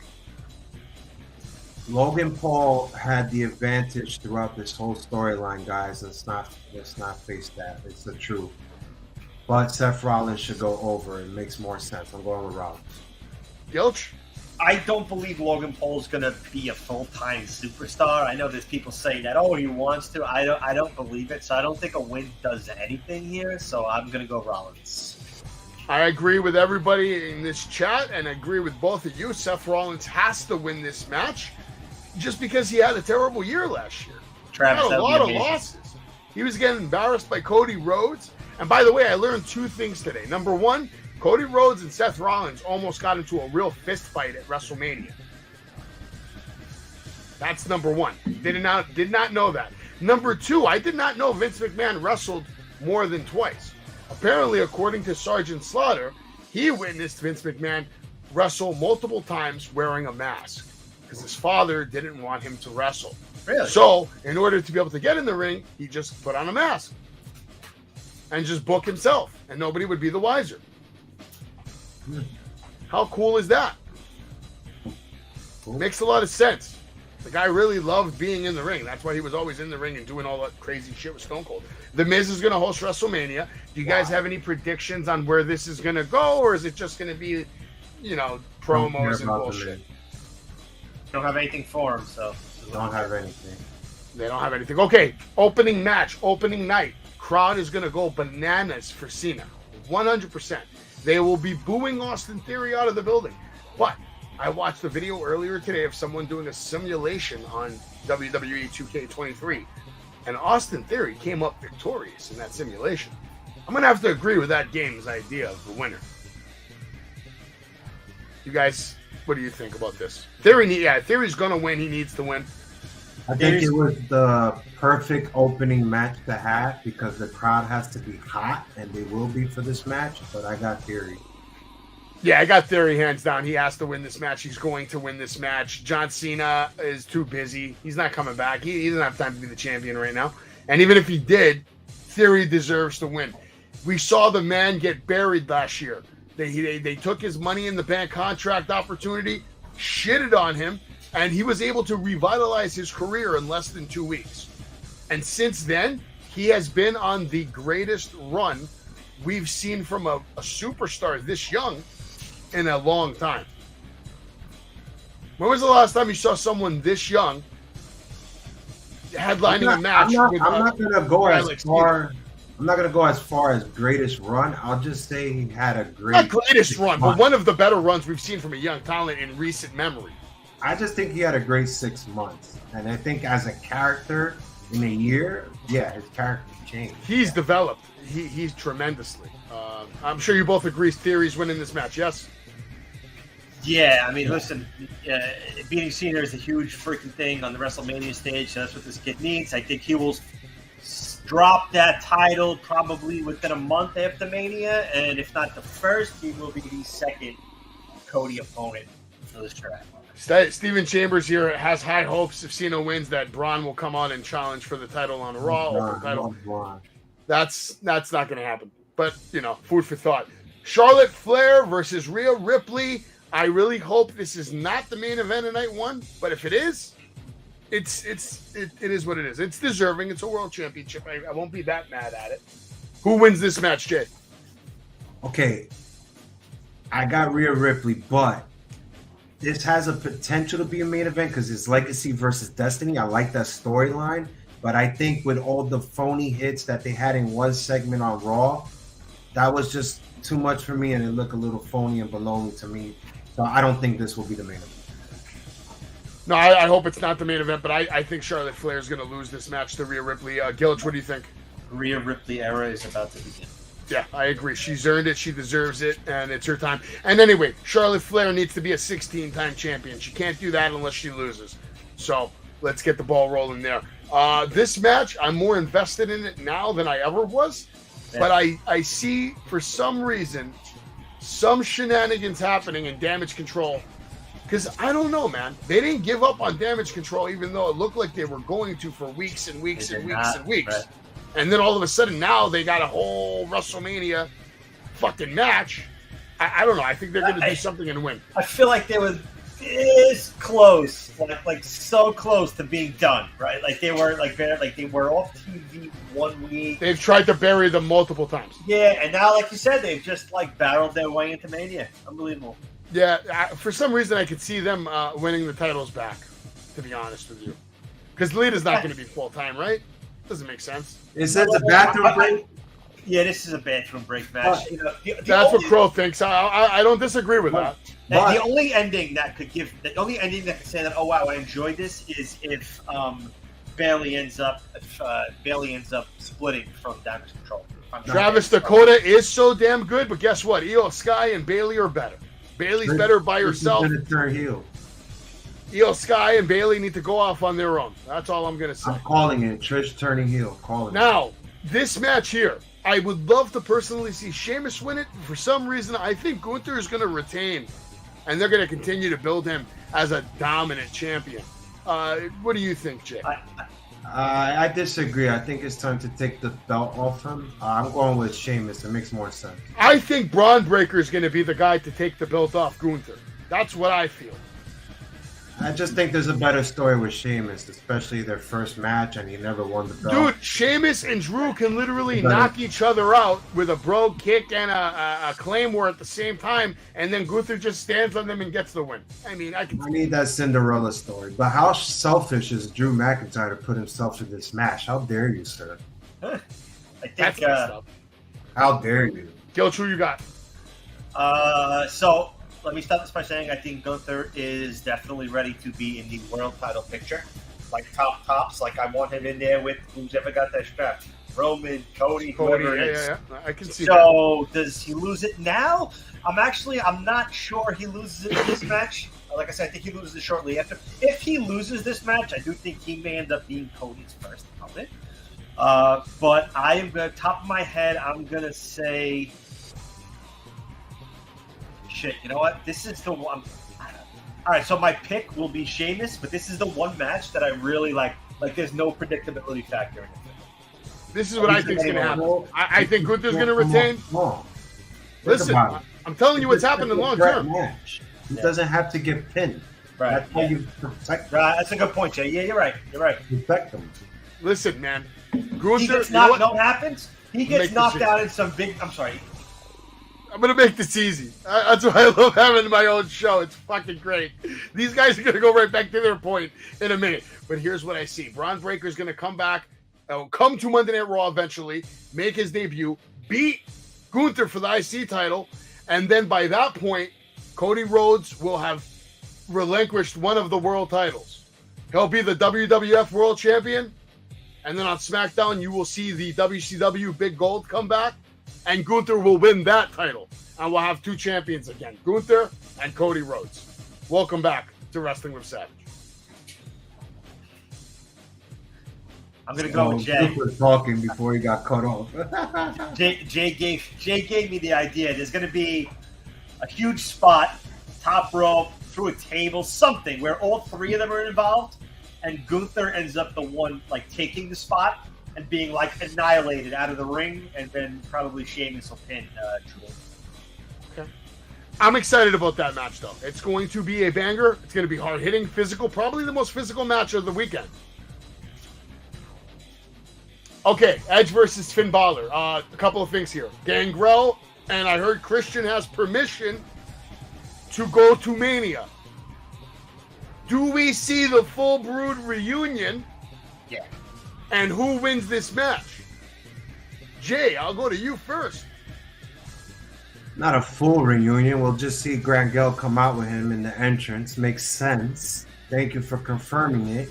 Logan Paul had the advantage throughout this whole storyline, guys. Let's not face that. It's the truth. But Seth Rollins should go over. It makes more sense. I'm going with Rollins. Gilch? I don't believe Logan Paul's going to be a full-time superstar. I know there's people saying that, he wants to. I don't believe it. So I don't think a win does anything here. So I'm going to go Rollins. I agree with everybody in this chat and agree with both of you. Seth Rollins has to win this match just because he had a terrible year last year. Travis, he had a lot of losses. He was getting embarrassed by Cody Rhodes. And by the way, I learned 2 things today. Number 1, Cody Rhodes and Seth Rollins almost got into a real fist fight at WrestleMania. That's number 1. Did not know that. Number 2, I did not know Vince McMahon wrestled more than twice. Apparently, according to Sergeant Slaughter, he witnessed Vince McMahon wrestle multiple times wearing a mask because his father didn't want him to wrestle. Really? So, in order to be able to get in the ring, he just put on a mask and just book himself, and nobody would be the wiser. How cool is that? Makes a lot of sense. The guy really loved being in the ring. That's why he was always in the ring and doing all that crazy shit with Stone Cold. The Miz is going to host WrestleMania. Do you guys have any predictions on where this is going to go, or is it just going to be, promos and bullshit? Don't have anything for him, so. Don't have anything. They don't have anything. Okay, opening match, opening night. Crowd is going to go bananas for Cena. 100%. They will be booing Austin Theory out of the building. But I watched a video earlier today of someone doing a simulation on WWE 2K23, and Austin Theory came up victorious in that simulation. I'm going to have to agree with that game's idea of the winner. You guys, what do you think about this? Theory's going to win. He needs to win. I think it was the perfect opening match to have because the crowd has to be hot, and they will be for this match, but I got Theory. Yeah, I got Theory hands down. He has to win this match. He's going to win this match. John Cena is too busy. He's not coming back. He doesn't have time to be the champion right now. And even if he did, Theory deserves to win. We saw the man get buried last year. They took his Money in the Bank contract opportunity, shitted on him, and he was able to revitalize his career in less than 2 weeks. And since then, he has been on the greatest run we've seen from a superstar this young in a long time. When was the last time you saw someone this young headlining a match? I'm not going to go as far. I'm not going to go as far as greatest run. I'll just say he had a great. Not greatest run, but one of the better runs we've seen from a young talent in recent memory. I just think he had a great 6 months, and I think as a character in a year, his character changed. He's developed. He's tremendously. I'm sure you both agree Theory's winning this match. Yes. Yeah, I mean, listen, beating Cena is a huge freaking thing on the WrestleMania stage. So that's what this kid needs. I think he will drop that title probably within a month after Mania, and if not the first, he will be the second Cody opponent for this track. Steven Chambers here has high hopes if Cena wins that Braun will come on and challenge for the title on Raw. That's not going to happen. But, food for thought. Charlotte Flair versus Rhea Ripley. I really hope this is not the main event of night 1, but if it is, it is what it is. It's deserving. It's a world championship. I won't be that mad at it. Who wins this match, Jay? Okay, I got Rhea Ripley, but this has a potential to be a main event because it's Legacy versus Destiny. I like that storyline, but I think with all the phony hits that they had in one segment on Raw, that was just too much for me, and it looked a little phony and baloney to me. So I don't think this will be the main event. No, I hope it's not the main event, but I think Charlotte Flair is going to lose this match to Rhea Ripley. Gilch, what do you think? Rhea Ripley era is about to begin. Yeah, I agree. She's earned it. She deserves it, and it's her time. And anyway, Charlotte Flair needs to be a 16-time champion. She can't do that unless she loses. So let's get the ball rolling there. This match, I'm more invested in it now than I ever was, but I see, for some reason, some shenanigans happening in Damage Control. Because I don't know, man. They didn't give up on Damage Control, even though it looked like they were going to for weeks and weeks and weeks and weeks. Right. And then all of a sudden now they got a whole WrestleMania fucking match. I don't know. I think they're going to do something and win. I feel like they were this close, like so close to being done, right? Like they were they were off TV 1 week. They've tried to bury them multiple times. Yeah, and now, like you said, they've just like battled their way into Mania. Unbelievable. Yeah, for some reason I could see them winning the titles back, to be honest with you. Because Lita's not going to be full-time, right? Doesn't make sense. Is this a bathroom break? Yeah, this is a bathroom break match. That's what Crow thinks. I don't disagree with that. The only ending that could say that, oh wow, I enjoyed this, is if Bailey ends up splitting from Damage Control. Travis Dakota is so damn good, but guess what? Io Sky and Bailey are better. Bailey's better by herself. Turn heel. Io Sky and Bailey need to go off on their own. That's all I'm going to say. I'm calling it. Trish turning heel. Now, this match here, I would love to personally see Sheamus win it. For some reason, I think Gunther is going to retain, and they're going to continue to build him as a dominant champion. What do you think, Jay? I disagree. I think it's time to take the belt off him. I'm going with Sheamus. It makes more sense. I think Braun Breaker is going to be the guy to take the belt off Gunther. That's what I feel. I just think there's a better story with Sheamus, especially their first match, and he never won the belt. Dude, Sheamus and Drew can literally knock each other out with a brogue kick and a claymore at the same time, and then Gunther just stands on them and gets the win. I mean, I need that Cinderella story. But how selfish is Drew McIntyre to put himself in this match? How dare you, sir? I think. How dare you? Gilch, who you got? So let me start this by saying I think Gunther is definitely ready to be in the world title picture. Like tops. Like I want him in there with who's ever got that strap. Roman, Cody, whoever it is. Yeah. I can see So does he lose it now? I'm not sure he loses it in this match. Like I said, I think he loses it shortly after. If he loses this match, I do think he may end up being Cody's first opponent. But I am going to, top of my head, I'm going to say, shit, you know what? This is the one. All right, so my pick will be Sheamus, but this is the one match that I really like. Like, there's no predictability factor in it. This is what I think is going to happen. I think Gunther's going to retain. Listen, I'm telling you what's happening long term. He doesn't have to get pinned. Right. That's how you protect him. Right. That's a good point, Jay. Yeah, you're right. Protect him. Listen, man. Gunther, he gets knocked. Know what happens? He gets knocked out in some big. I'm sorry. I'm going to make this easy. That's why I love having my own show. It's fucking great. These guys are going to go right back to their point in a minute. But here's what I see. Braun Breaker is going to come back, come to Monday Night Raw eventually, make his debut, beat Gunther for the IC title, and then by that point, Cody Rhodes will have relinquished one of the world titles. He'll be the WWF World Champion, and then on SmackDown, you will see the WCW Big Gold come back, and Gunther will win that title. And we'll have two champions again, Gunther and Cody Rhodes. Welcome back to Wrestling with Savage. I'm gonna go with Jay. He was talking before he got cut off. Jay gave me the idea. There's gonna be a huge spot, top rope, through a table, something where all three of them are involved, and Gunther ends up the one like taking the spot and being like annihilated out of the ring, and then probably Sheamus will pin Drew. Okay. I'm excited about that match though. It's going to be a banger. It's going to be hard hitting, physical, probably the most physical match of the weekend. Okay, Edge versus Finn Balor. A couple of things here. Gangrel, and I heard Christian has permission to go to Mania. Do we see the Full Brood reunion? Yeah. And who wins this match? Jay, I'll go to you first. Not a full reunion. We'll just see Gangrel come out with him in the entrance. Makes sense. Thank you for confirming it.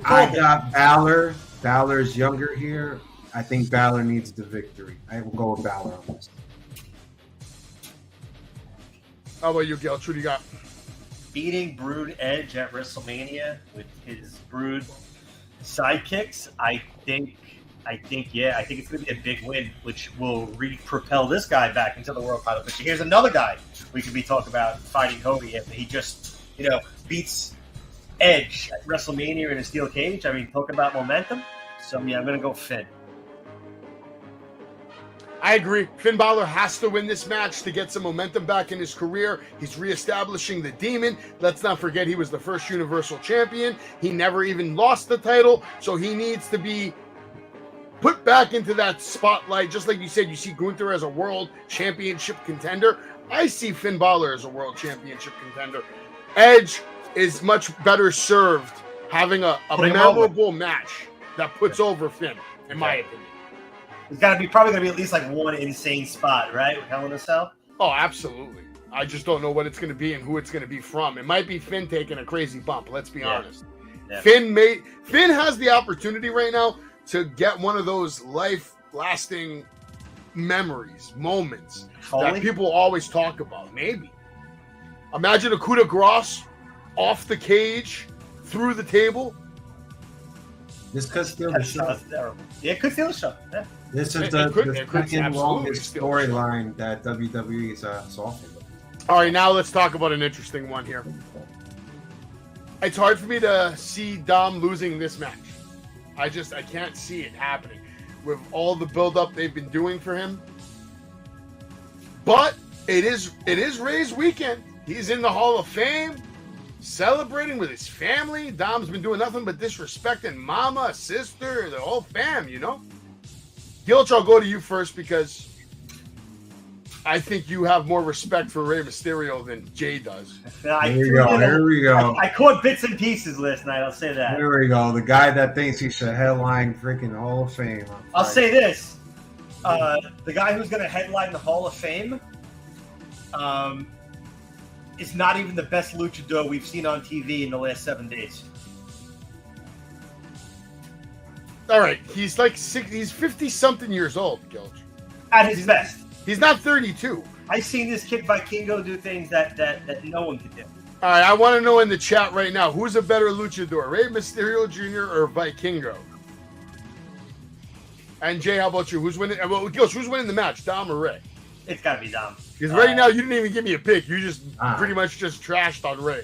I got Balor. Balor's younger here. I think Balor needs the victory. I will go with Balor on this. How about you, Gil? Who do you got? Beating Brood Edge at WrestleMania with his Brood sidekicks. I think it's going to be a big win, which will propel this guy back into the world title picture. Here's another guy we could be talking about fighting Cody after he just, beats Edge at WrestleMania in a steel cage. I mean, talking about momentum. So yeah, I'm gonna go Finn. I agree. Finn Balor has to win this match to get some momentum back in his career. He's reestablishing the Demon. Let's not forget he was the first Universal Champion. He never even lost the title, so he needs to be put back into that spotlight. Just like you said, you see Gunther as a World Championship contender. I see Finn Balor as a World Championship contender. Edge is much better served having a memorable match that puts over Finn, in my opinion. There's probably gonna be at least like one insane spot, right? With Hell in a Cell. Oh, absolutely. I just don't know what it's going to be and who it's going to be from. It might be Finn taking a crazy bump. Let's be honest. Yeah. Finn has the opportunity right now to get one of those life-lasting memories, moments that people always talk about. Maybe. Imagine a coup de grace off the cage, through the table. This could steal the show. Yeah, it could steal the show. Yeah. This is the second longest storyline that WWE is solving. All right, now let's talk about an interesting one here. It's hard for me to see Dom losing this match. I can't see it happening with all the build-up they've been doing for him. But it is Ray's weekend. He's in the Hall of Fame, celebrating with his family. Dom's been doing nothing but disrespecting mama, sister, the whole fam, you know? Gilch, I'll go to you first because I think you have more respect for Rey Mysterio than Jay does. Here we go. I caught bits and pieces last night, I'll say that. Here we go. The guy that thinks he should headline freaking Hall of Fame. I'll say this. The guy who's going to headline the Hall of Fame is not even the best luchador we've seen on TV in the last 7 days. All right, he's 50-something years old, Gilch. At his best. He's not 32. I've seen this kid Vikingo do things that no one could do. All right, I want to know in the chat right now, who's a better luchador, Rey Mysterio Jr. or Vikingo? And Jay, how about you? Who's winning? Well, Gilch, who's winning the match, Dom or Rey? It's got to be Dom. Because right now, you didn't even give me a pick. You just pretty much just trashed on Rey.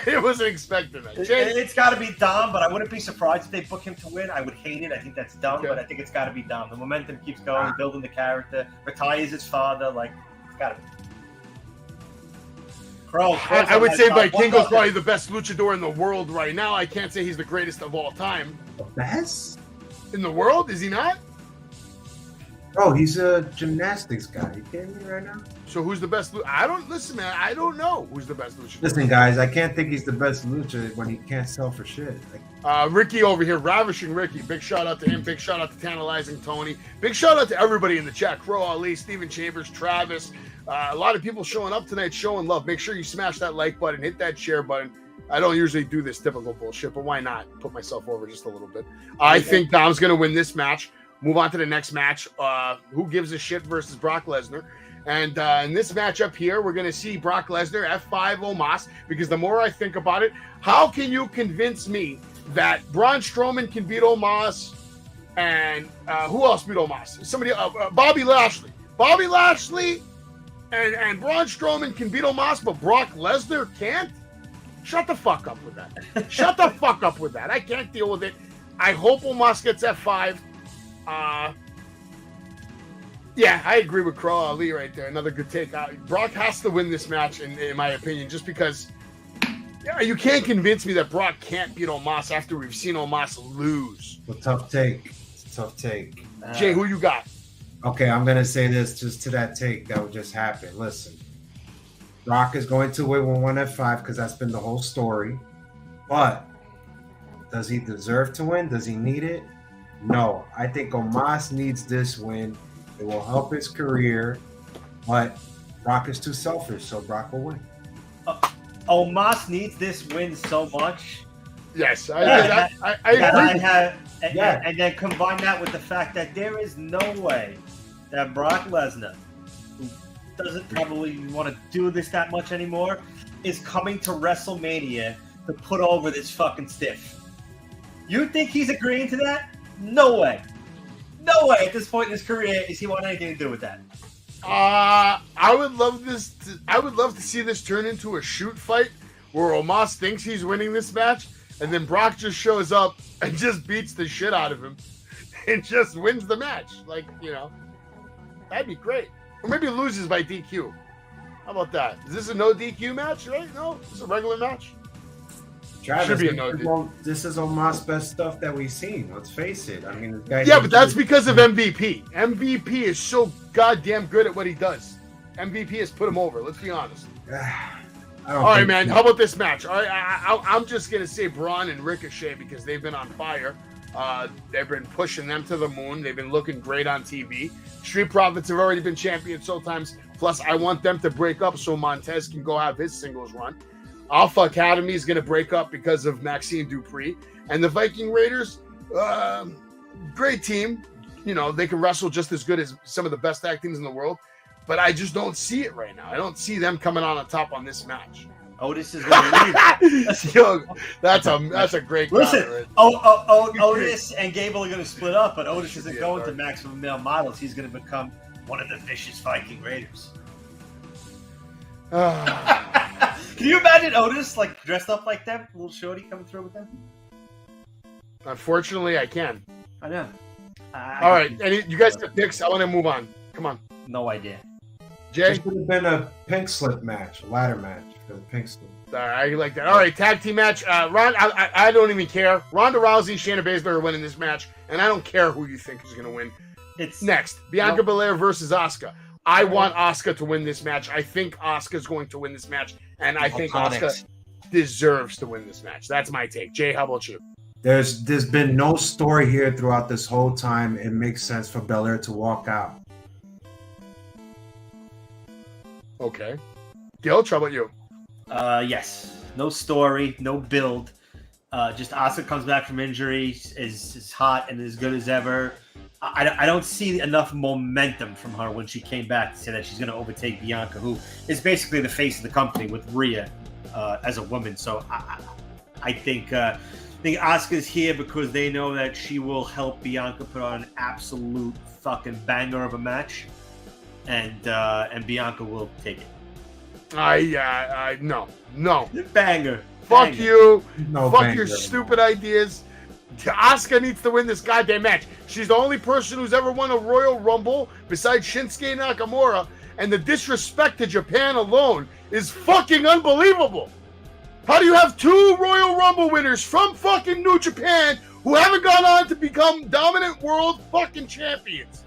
It wasn't expecting that. It's got to be Dom, but I wouldn't be surprised if they book him to win. I would hate it. I think that's dumb, but I think it's got to be Dom. The momentum keeps going, building the character, retires his father. It's got to be. I would say Vikingo's probably the best luchador in the world right now. I can't say he's the greatest of all time. The best? In the world? Is he not? Bro, he's a gymnastics guy. You kidding me right now? So who's the best? Listen, man. I don't know who's the best luchador. Listen, guys, I can't think he's the best lucha when he can't sell for shit. Ricky over here, ravishing Ricky. Big shout out to him. Big shout out to Tantalizing Tony. Big shout out to everybody in the chat. Crow Ali, Steven Chambers, Travis. A lot of people showing up tonight, showing love. Make sure you smash that like button, hit that share button. I don't usually do this typical bullshit, but why not put myself over just a little bit? I think Dom's going to win this match. Move on to the next match. Who gives a shit versus Brock Lesnar? And in this matchup here, we're going to see Brock Lesnar F5 Omos, because the more I think about it, how can you convince me that Braun Strowman can beat Omos and who else beat Omos? Somebody, Bobby Lashley. Bobby Lashley and Braun Strowman can beat Omos, but Brock Lesnar can't? Shut the fuck up with that. Shut the fuck up with that. I can't deal with it. I hope Omos gets F5. Yeah, I agree with Crow Ali right there. Another good take. Brock has to win this match, in my opinion, just because you can't convince me that Brock can't beat Omos after we've seen Omos lose. It's a tough take. Jay, who you got? Okay, I'm going to say this just to that take that would just happen. Listen, Brock is going to win with 1 F5 because that's been the whole story. But does he deserve to win? Does he need it? No. I think Omos needs this win. It will help his career. But Brock is too selfish, so Brock will win. Omos needs this win so much. Yes, I agree. And then combine that with the fact that there is no way that Brock Lesnar, who doesn't probably want to do this that much anymore, is coming to WrestleMania to put over this fucking stiff. You think he's agreeing to that? No way. No way at this point in his career is he want anything to do with that. I would love to see this turn into a shoot fight where Omos thinks he's winning this match, and then Brock just shows up and just beats the shit out of him and just wins the match. Like, that'd be great. Or maybe loses by DQ. How about that? Is this a no DQ match, right? No, this is a regular match. Travis, Should be a no DQ. This is Omos' best stuff that we've seen. Let's face it. I mean, but that's because of MVP. MVP is so goddamn good at what he does. MVP has put him over. Let's be honest. All right, man. How about this match? All right, I'm just gonna say Braun and Ricochet because they've been on fire. They've been pushing them to the moon. They've been looking great on TV. Street Profits have already been champions so times. Plus, I want them to break up so Montez can go have his singles run. Alpha Academy is going to break up because of Maxine Dupree. And the Viking Raiders, great team. They can wrestle just as good as some of the best tag teams in the world. But I just don't see it right now. I don't see them coming on top on this match. Otis is going to leave. Yo, that's a great Listen, comment, right? Otis and Gable are going to split up, but Otis isn't going to Maximum Male Models. He's going to become one of the vicious Viking Raiders. Can you imagine Otis dressed up like them? Little shorty coming through with them? Unfortunately, I can. I know. All right, you guys have picks. I want to move on. Come on. No idea. Jay? This would have been a pink slip match, a ladder match for the pink slip. I like that. All right, tag team match. I don't even care. Ronda Rousey, Shayna Baszler are winning this match, and I don't care who you think is going to win. It's next. Bianca Belair versus Asuka. I want Asuka to win this match. I think Asuka's going to win this match, and I think Asuka deserves to win this match. That's my take. Jay, how about you? There's been no story here throughout this whole time. It makes sense for Belair to walk out. Okay. Gil, how about you? Yes. No story, no build. Just Asuka comes back from injury, is hot and as good as ever. I don't see enough momentum from her when she came back to say that she's going to overtake Bianca, who is basically the face of the company with Rhea as a woman. So I think Asuka's here because they know that she will help Bianca put on an absolute fucking banger of a match, and Bianca will take it. No. Banger. Fuck banger. You. No Fuck banger. your stupid ideas. Asuka needs to win this goddamn match. She's the only person who's ever won a Royal Rumble besides Shinsuke Nakamura, and the disrespect to Japan alone is fucking unbelievable. How do you have two Royal Rumble winners from fucking New Japan who haven't gone on to become dominant world fucking champions?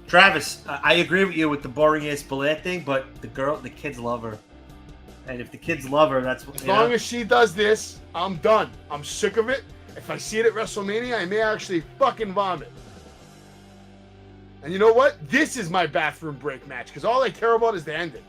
Travis, I agree with you with the boring ass Belair thing, but the kids love her. And if the kids love her, that's what. As long as she does this, I'm done. I'm sick of it. If I see it at WrestleMania, I may actually fucking vomit. And you know what? This is my bathroom break match because all I care about is the ending.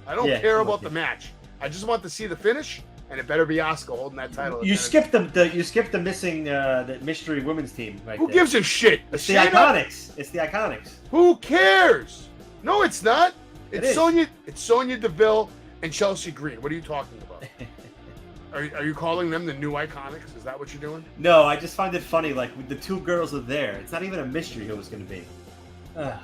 I don't care about the match. I just want to see the finish, and it better be Asuka holding that title. You skipped the missing the mystery women's team. Right Who there. gives a shit? It's the Iconics. It's the Iconics. Who cares? No, it's not. It It's is. Sonya. It's Sonya Deville and Chelsea Green. What are you talking about? Are you calling them the new Iconics? Is that what you're doing? No, I just find it funny. Like the two girls are there. It's not even a mystery who it's going to be. Ugh.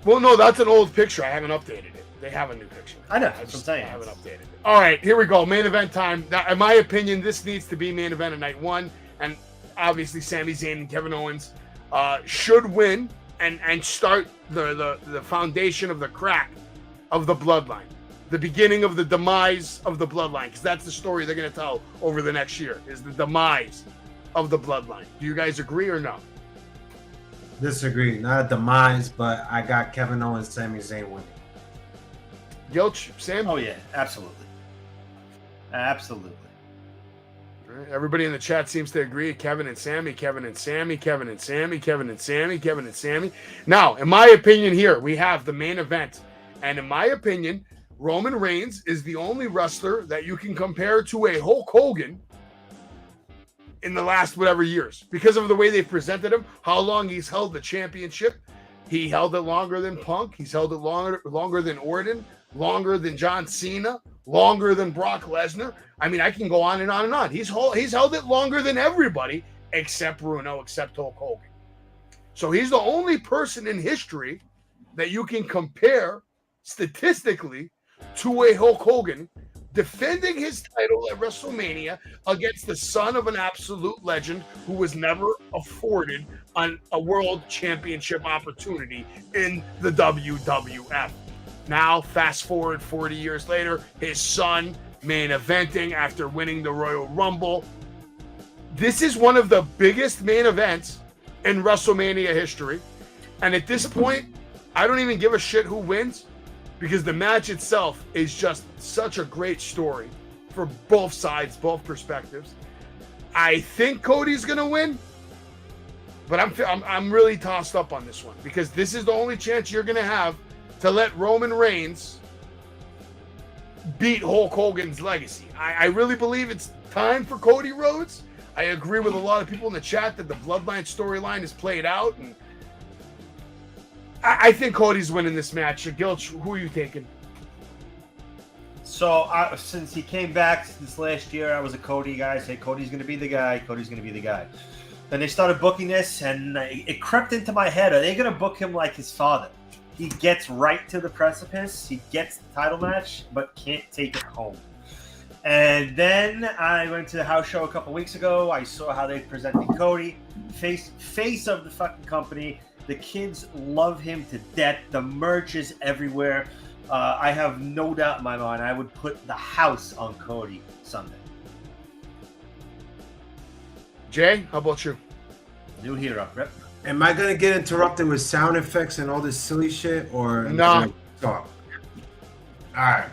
Well, no, that's an old picture. I haven't updated it. They have a new picture. I know. That's what I'm saying. I haven't updated it. All right, here we go. Main event time. Now, in my opinion, this needs to be main event of night one. And obviously, Sami Zayn and Kevin Owens should win and start the foundation of the crack of the bloodline. The beginning of the demise of the bloodline. Because that's the story they're going to tell over the next year, is the demise of the bloodline. Do you guys agree or no? Disagree. Not a demise, but I got Kevin Owens, Sami Zayn winning. Gilch, Sam? Oh yeah, absolutely. Absolutely. All right, everybody in the chat seems to agree. Kevin and Sammy, Kevin and Sammy, Kevin and Sammy, Kevin and Sammy, Kevin and Sammy. Now, in my opinion here, we have the main event. And in my opinion, Roman Reigns is the only wrestler that you can compare to a Hulk Hogan in the last whatever years. Because of the way they presented him, how long he's held the championship. He held it longer than Punk. He's held it longer than Orton, longer than John Cena, longer than Brock Lesnar. I mean, I can go on and on and on. He's held it longer than everybody except Bruno, except Hulk Hogan. So he's the only person in history that you can compare statistically to a Hulk Hogan defending his title at WrestleMania against the son of an absolute legend who was never afforded a world championship opportunity in the WWF. Now, fast forward 40 years later, his son main eventing after winning the Royal Rumble. This is one of the biggest main events in WrestleMania history. And at this point, I don't even give a shit who wins, because the match itself is just such a great story for both sides, both perspectives. I think Cody's gonna win, but I'm really tossed up on this one, because this is the only chance you're gonna have to let Roman Reigns beat Hulk Hogan's legacy. I really believe it's time for Cody Rhodes. I agree with a lot of people in the chat that the Bloodline storyline is played out, and I think Cody's winning this match. Gilch, who are you taking? So since he came back this last year, I was a Cody guy. I said Cody's going to be the guy. Cody's going to be the guy. Then they started booking this, and it crept into my head. Are they going to book him like his father? He gets right to the precipice. He gets the title match, but can't take it home. And then I went to the house show a couple weeks ago. I saw how they presented Cody, face of the fucking company. The kids love him to death. The merch is everywhere. I have no doubt in my mind I would put the house on Cody Sunday. Jay, how about you? New hero. Rip. Am I gonna get interrupted with sound effects and all this silly shit, or no? Talk. All right.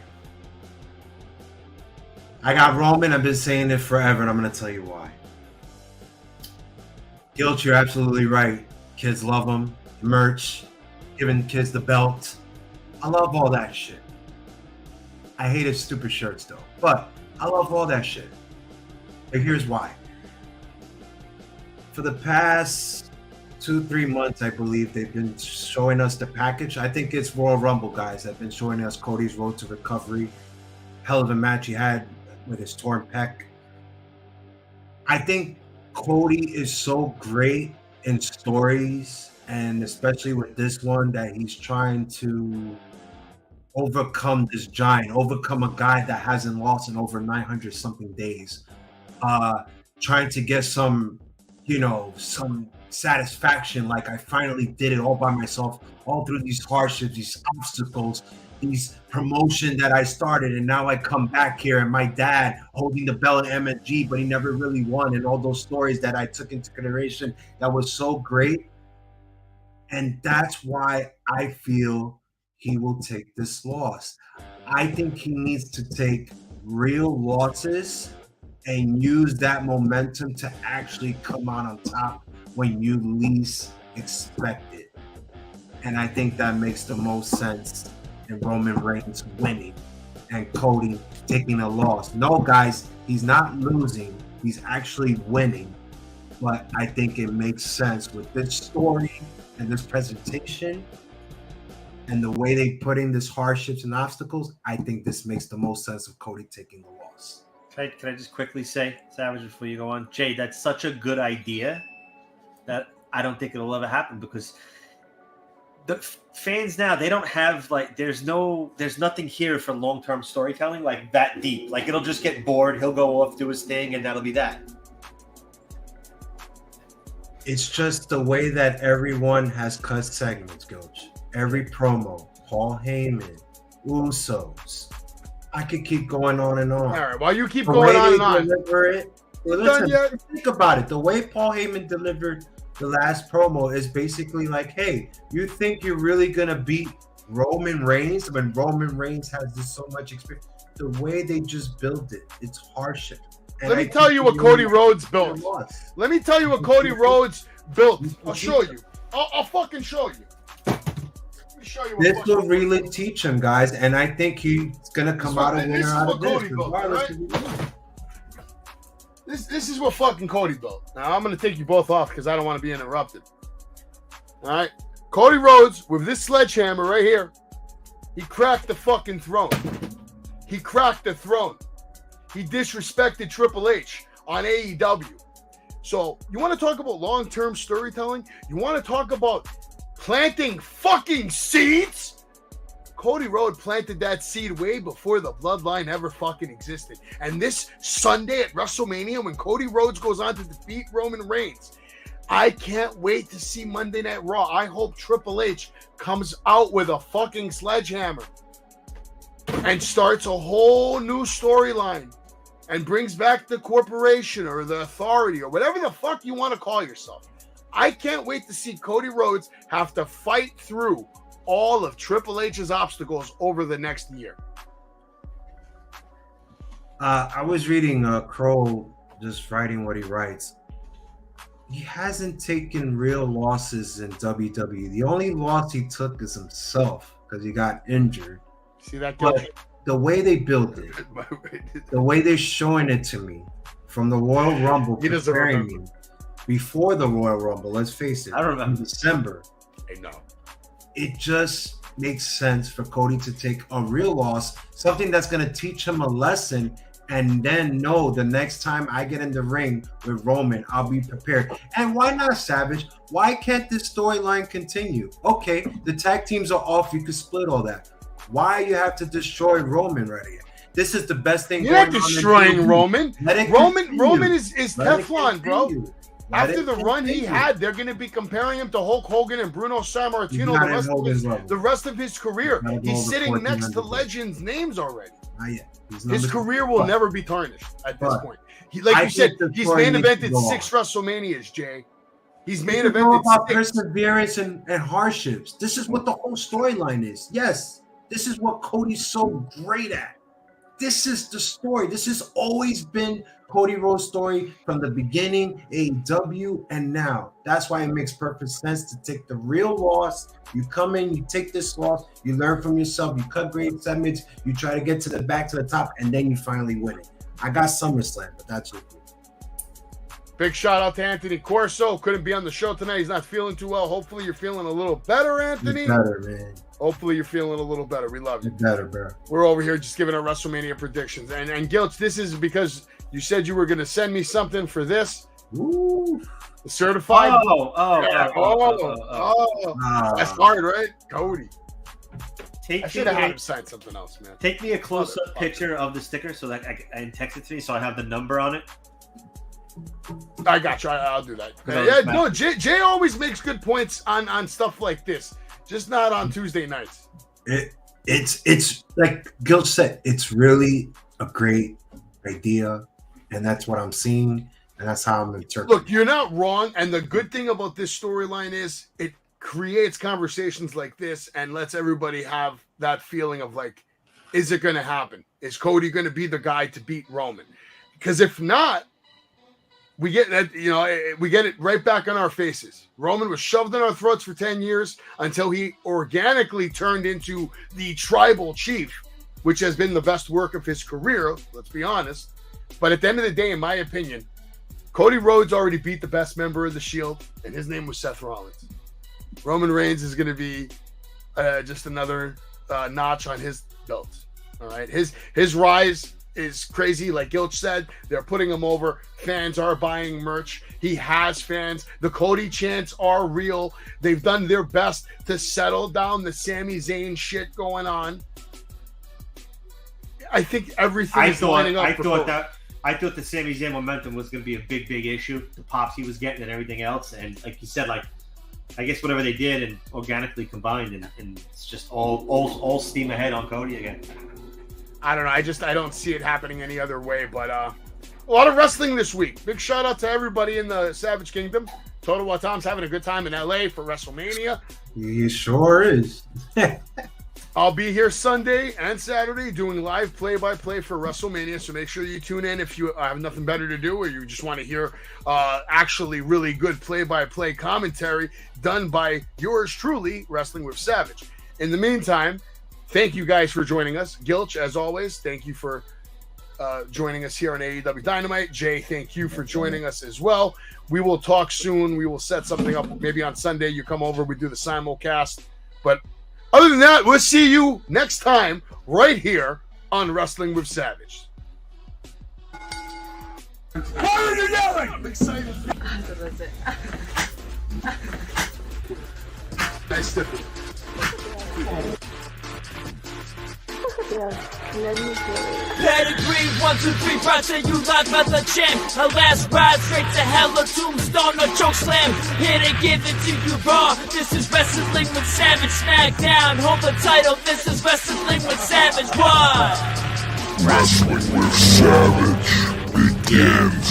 I got Roman. I've been saying it forever, and I'm gonna tell you why. Guilt, you're absolutely right. Kids love him. Merch, giving kids the belt. I love all that shit. I hate his stupid shirts though, but I love all that shit. But here's why. For the past 2-3 months, I believe they've been showing us the package. I think it's Royal Rumble guys that have been showing us Cody's road to recovery. Hell of a match he had with his torn pec. I think Cody is so great in stories, and especially with this one, that he's trying to overcome this giant, overcome a guy that hasn't lost in over 900 something days, trying to get some satisfaction, like I finally did it all by myself, all through these hardships, these obstacles, these promotion that I started, and now I come back here and my dad holding the belt at MSG, but he never really won, and all those stories that I took into consideration that was so great. And that's why I feel he will take this loss. I think he needs to take real losses and use that momentum to actually come out on top when you least expect it. And I think that makes the most sense in Roman Reigns winning and Cody taking a loss. No, guys, he's not losing. He's actually winning. But I think it makes sense with this story and this presentation and the way they put in this hardships and obstacles. I think this makes the most sense of Cody taking the loss. Can I just quickly say, Savage, before you go on? Jay, that's such a good idea that I don't think it'll ever happen, because the fans now, they don't have, like, there's nothing here for long-term storytelling like that deep. Like, it'll just get bored, he'll go off, do his thing, and that'll be that. It's just the way that everyone has cut segments, Coach. Every promo, Paul Heyman, Usos. I could keep going on and on. All right, while you keep going on and on. Listen, think about it. The way Paul Heyman delivered the last promo is basically like, hey, you think you're really going to beat Roman Reigns when Roman Reigns has this so much experience? The way they just built it, it's hardship. Let me tell you what Cody Rhodes built. Let me tell you what Cody Rhodes built. I'll show you. I'll fucking show you. This will really teach him, guys, and I think he's gonna come out a winner out of this. This is what fucking Cody built. Now I'm gonna take you both off because I don't want to be interrupted. All right, Cody Rhodes with this sledgehammer right here. He cracked the fucking throne. He cracked the throne. He disrespected Triple H on AEW. So you want to talk about long-term storytelling? You want to talk about planting fucking seeds? Cody Rhodes planted that seed way before the bloodline ever fucking existed. And this Sunday at WrestleMania, when Cody Rhodes goes on to defeat Roman Reigns, I can't wait to see Monday Night Raw. I hope Triple H comes out with a fucking sledgehammer and starts a whole new storyline and brings back the corporation or the authority or whatever the fuck you want to call yourself. I can't wait to see Cody Rhodes have to fight through all of Triple H's obstacles over the next year. I was reading Crow just writing what he writes. He hasn't taken real losses in WWE. The only loss he took is himself because he got injured. See that? But the way they built it, the way they're showing it to me from the Royal Rumble, preparing me before the Royal Rumble, let's face it, I remember. in December. I know. It just makes sense for Cody to take a real loss, something that's going to teach him a lesson, and then know the next time I get in the ring with Roman, I'll be prepared. And why not, Savage? Why can't this storyline continue? Okay, the tag teams are off. You can split all that. Why you have to destroy Roman right here? This is the best thing. You're not destroying Roman. Roman is Teflon, bro. After the run he had, they're going to be comparing him to Hulk Hogan and Bruno Sammartino the rest of his career. He's sitting next to legends' names already. His career will never be tarnished at this point. Like you said, he's main evented 6 WrestleManias, Jay. He's main evented about 6. Perseverance and hardships. This is what the whole storyline is. Yes, this is what Cody's so great at. This is the story. This has always been Cody Rhodes' story from the beginning, AEW, and now. That's why it makes perfect sense to take the real loss. You come in, you take this loss, you learn from yourself, you cut great segments, you try to get to the back to the top, and then you finally win it. I got SummerSlam, but that's it. Big shout out to Anthony Corso. Couldn't be on the show tonight. He's not feeling too well. Hopefully you're feeling a little better, Anthony. You're better, man. Hopefully you're feeling a little better. We love you. You're better, bro. We're over here just giving our WrestleMania predictions. And Gilch, this is because you said you were going to send me something for this. Ooh. The certified. That's hard, right? Cody. I should have had him sign something else, man. Take me a close-up picture of the sticker so that I can text it to me so I have the number on it. I got you. I'll do that. Yeah, no, Jay always makes good points on stuff like this, just not on Tuesday nights. It's like Gil said, it's really a great idea, and that's what I'm seeing, and that's how I'm interpreting. Look, you're not wrong, and the good thing about this storyline is it creates conversations like this and lets everybody have that feeling of like, is it going to happen? Is Cody going to be the guy to beat Roman? Because if not, we get that, we get it right back on our faces. Roman was shoved in our throats for 10 years until he organically turned into the tribal chief, which has been the best work of his career, let's be honest. But at the end of the day, in my opinion, Cody Rhodes already beat the best member of the Shield, and his name was Seth Rollins. Roman Reigns is going to be just another notch on his belt. All right, his rise is crazy. Like Gilch said, they're putting him over. Fans are buying merch. He has fans. The Cody chants are real. They've done their best to settle down the Sami Zayn shit going on. I think everything is lining up. I thought the Sami Zayn momentum was going to be a big issue. The pops he was getting and everything else, and like you said, like I guess whatever they did and organically combined, and it's just all steam ahead on Cody again. I don't know. I don't see it happening any other way. But a lot of wrestling this week. Big shout out to everybody in the Savage Kingdom. Total Watam's having a good time in LA for WrestleMania. He sure is. I'll be here Sunday and Saturday doing live play-by-play for WrestleMania, so make sure you tune in if you have nothing better to do or you just want to hear actually really good play-by-play commentary done by yours truly, Wrestling with Savage. In the meantime, thank you guys for joining us. Gilch, as always, thank you for joining us here on AEW Dynamite. Jay, thank you for joining us as well. We will talk soon. We will set something up. Maybe on Sunday you come over, we do the simulcast. But other than that, we'll see you next time right here on Wrestling with Savage. What are you yelling? I'm excited. That's it. Nice to Pedigree, 1, 2, 3, brought to you live by the champ. A last ride straight to hell, a tombstone, a choke slam. Here to give it to you raw. This is Wrestling with Savage. SmackDown, hold the title. This is Wrestling with Savage. What? Wrestling with Savage begins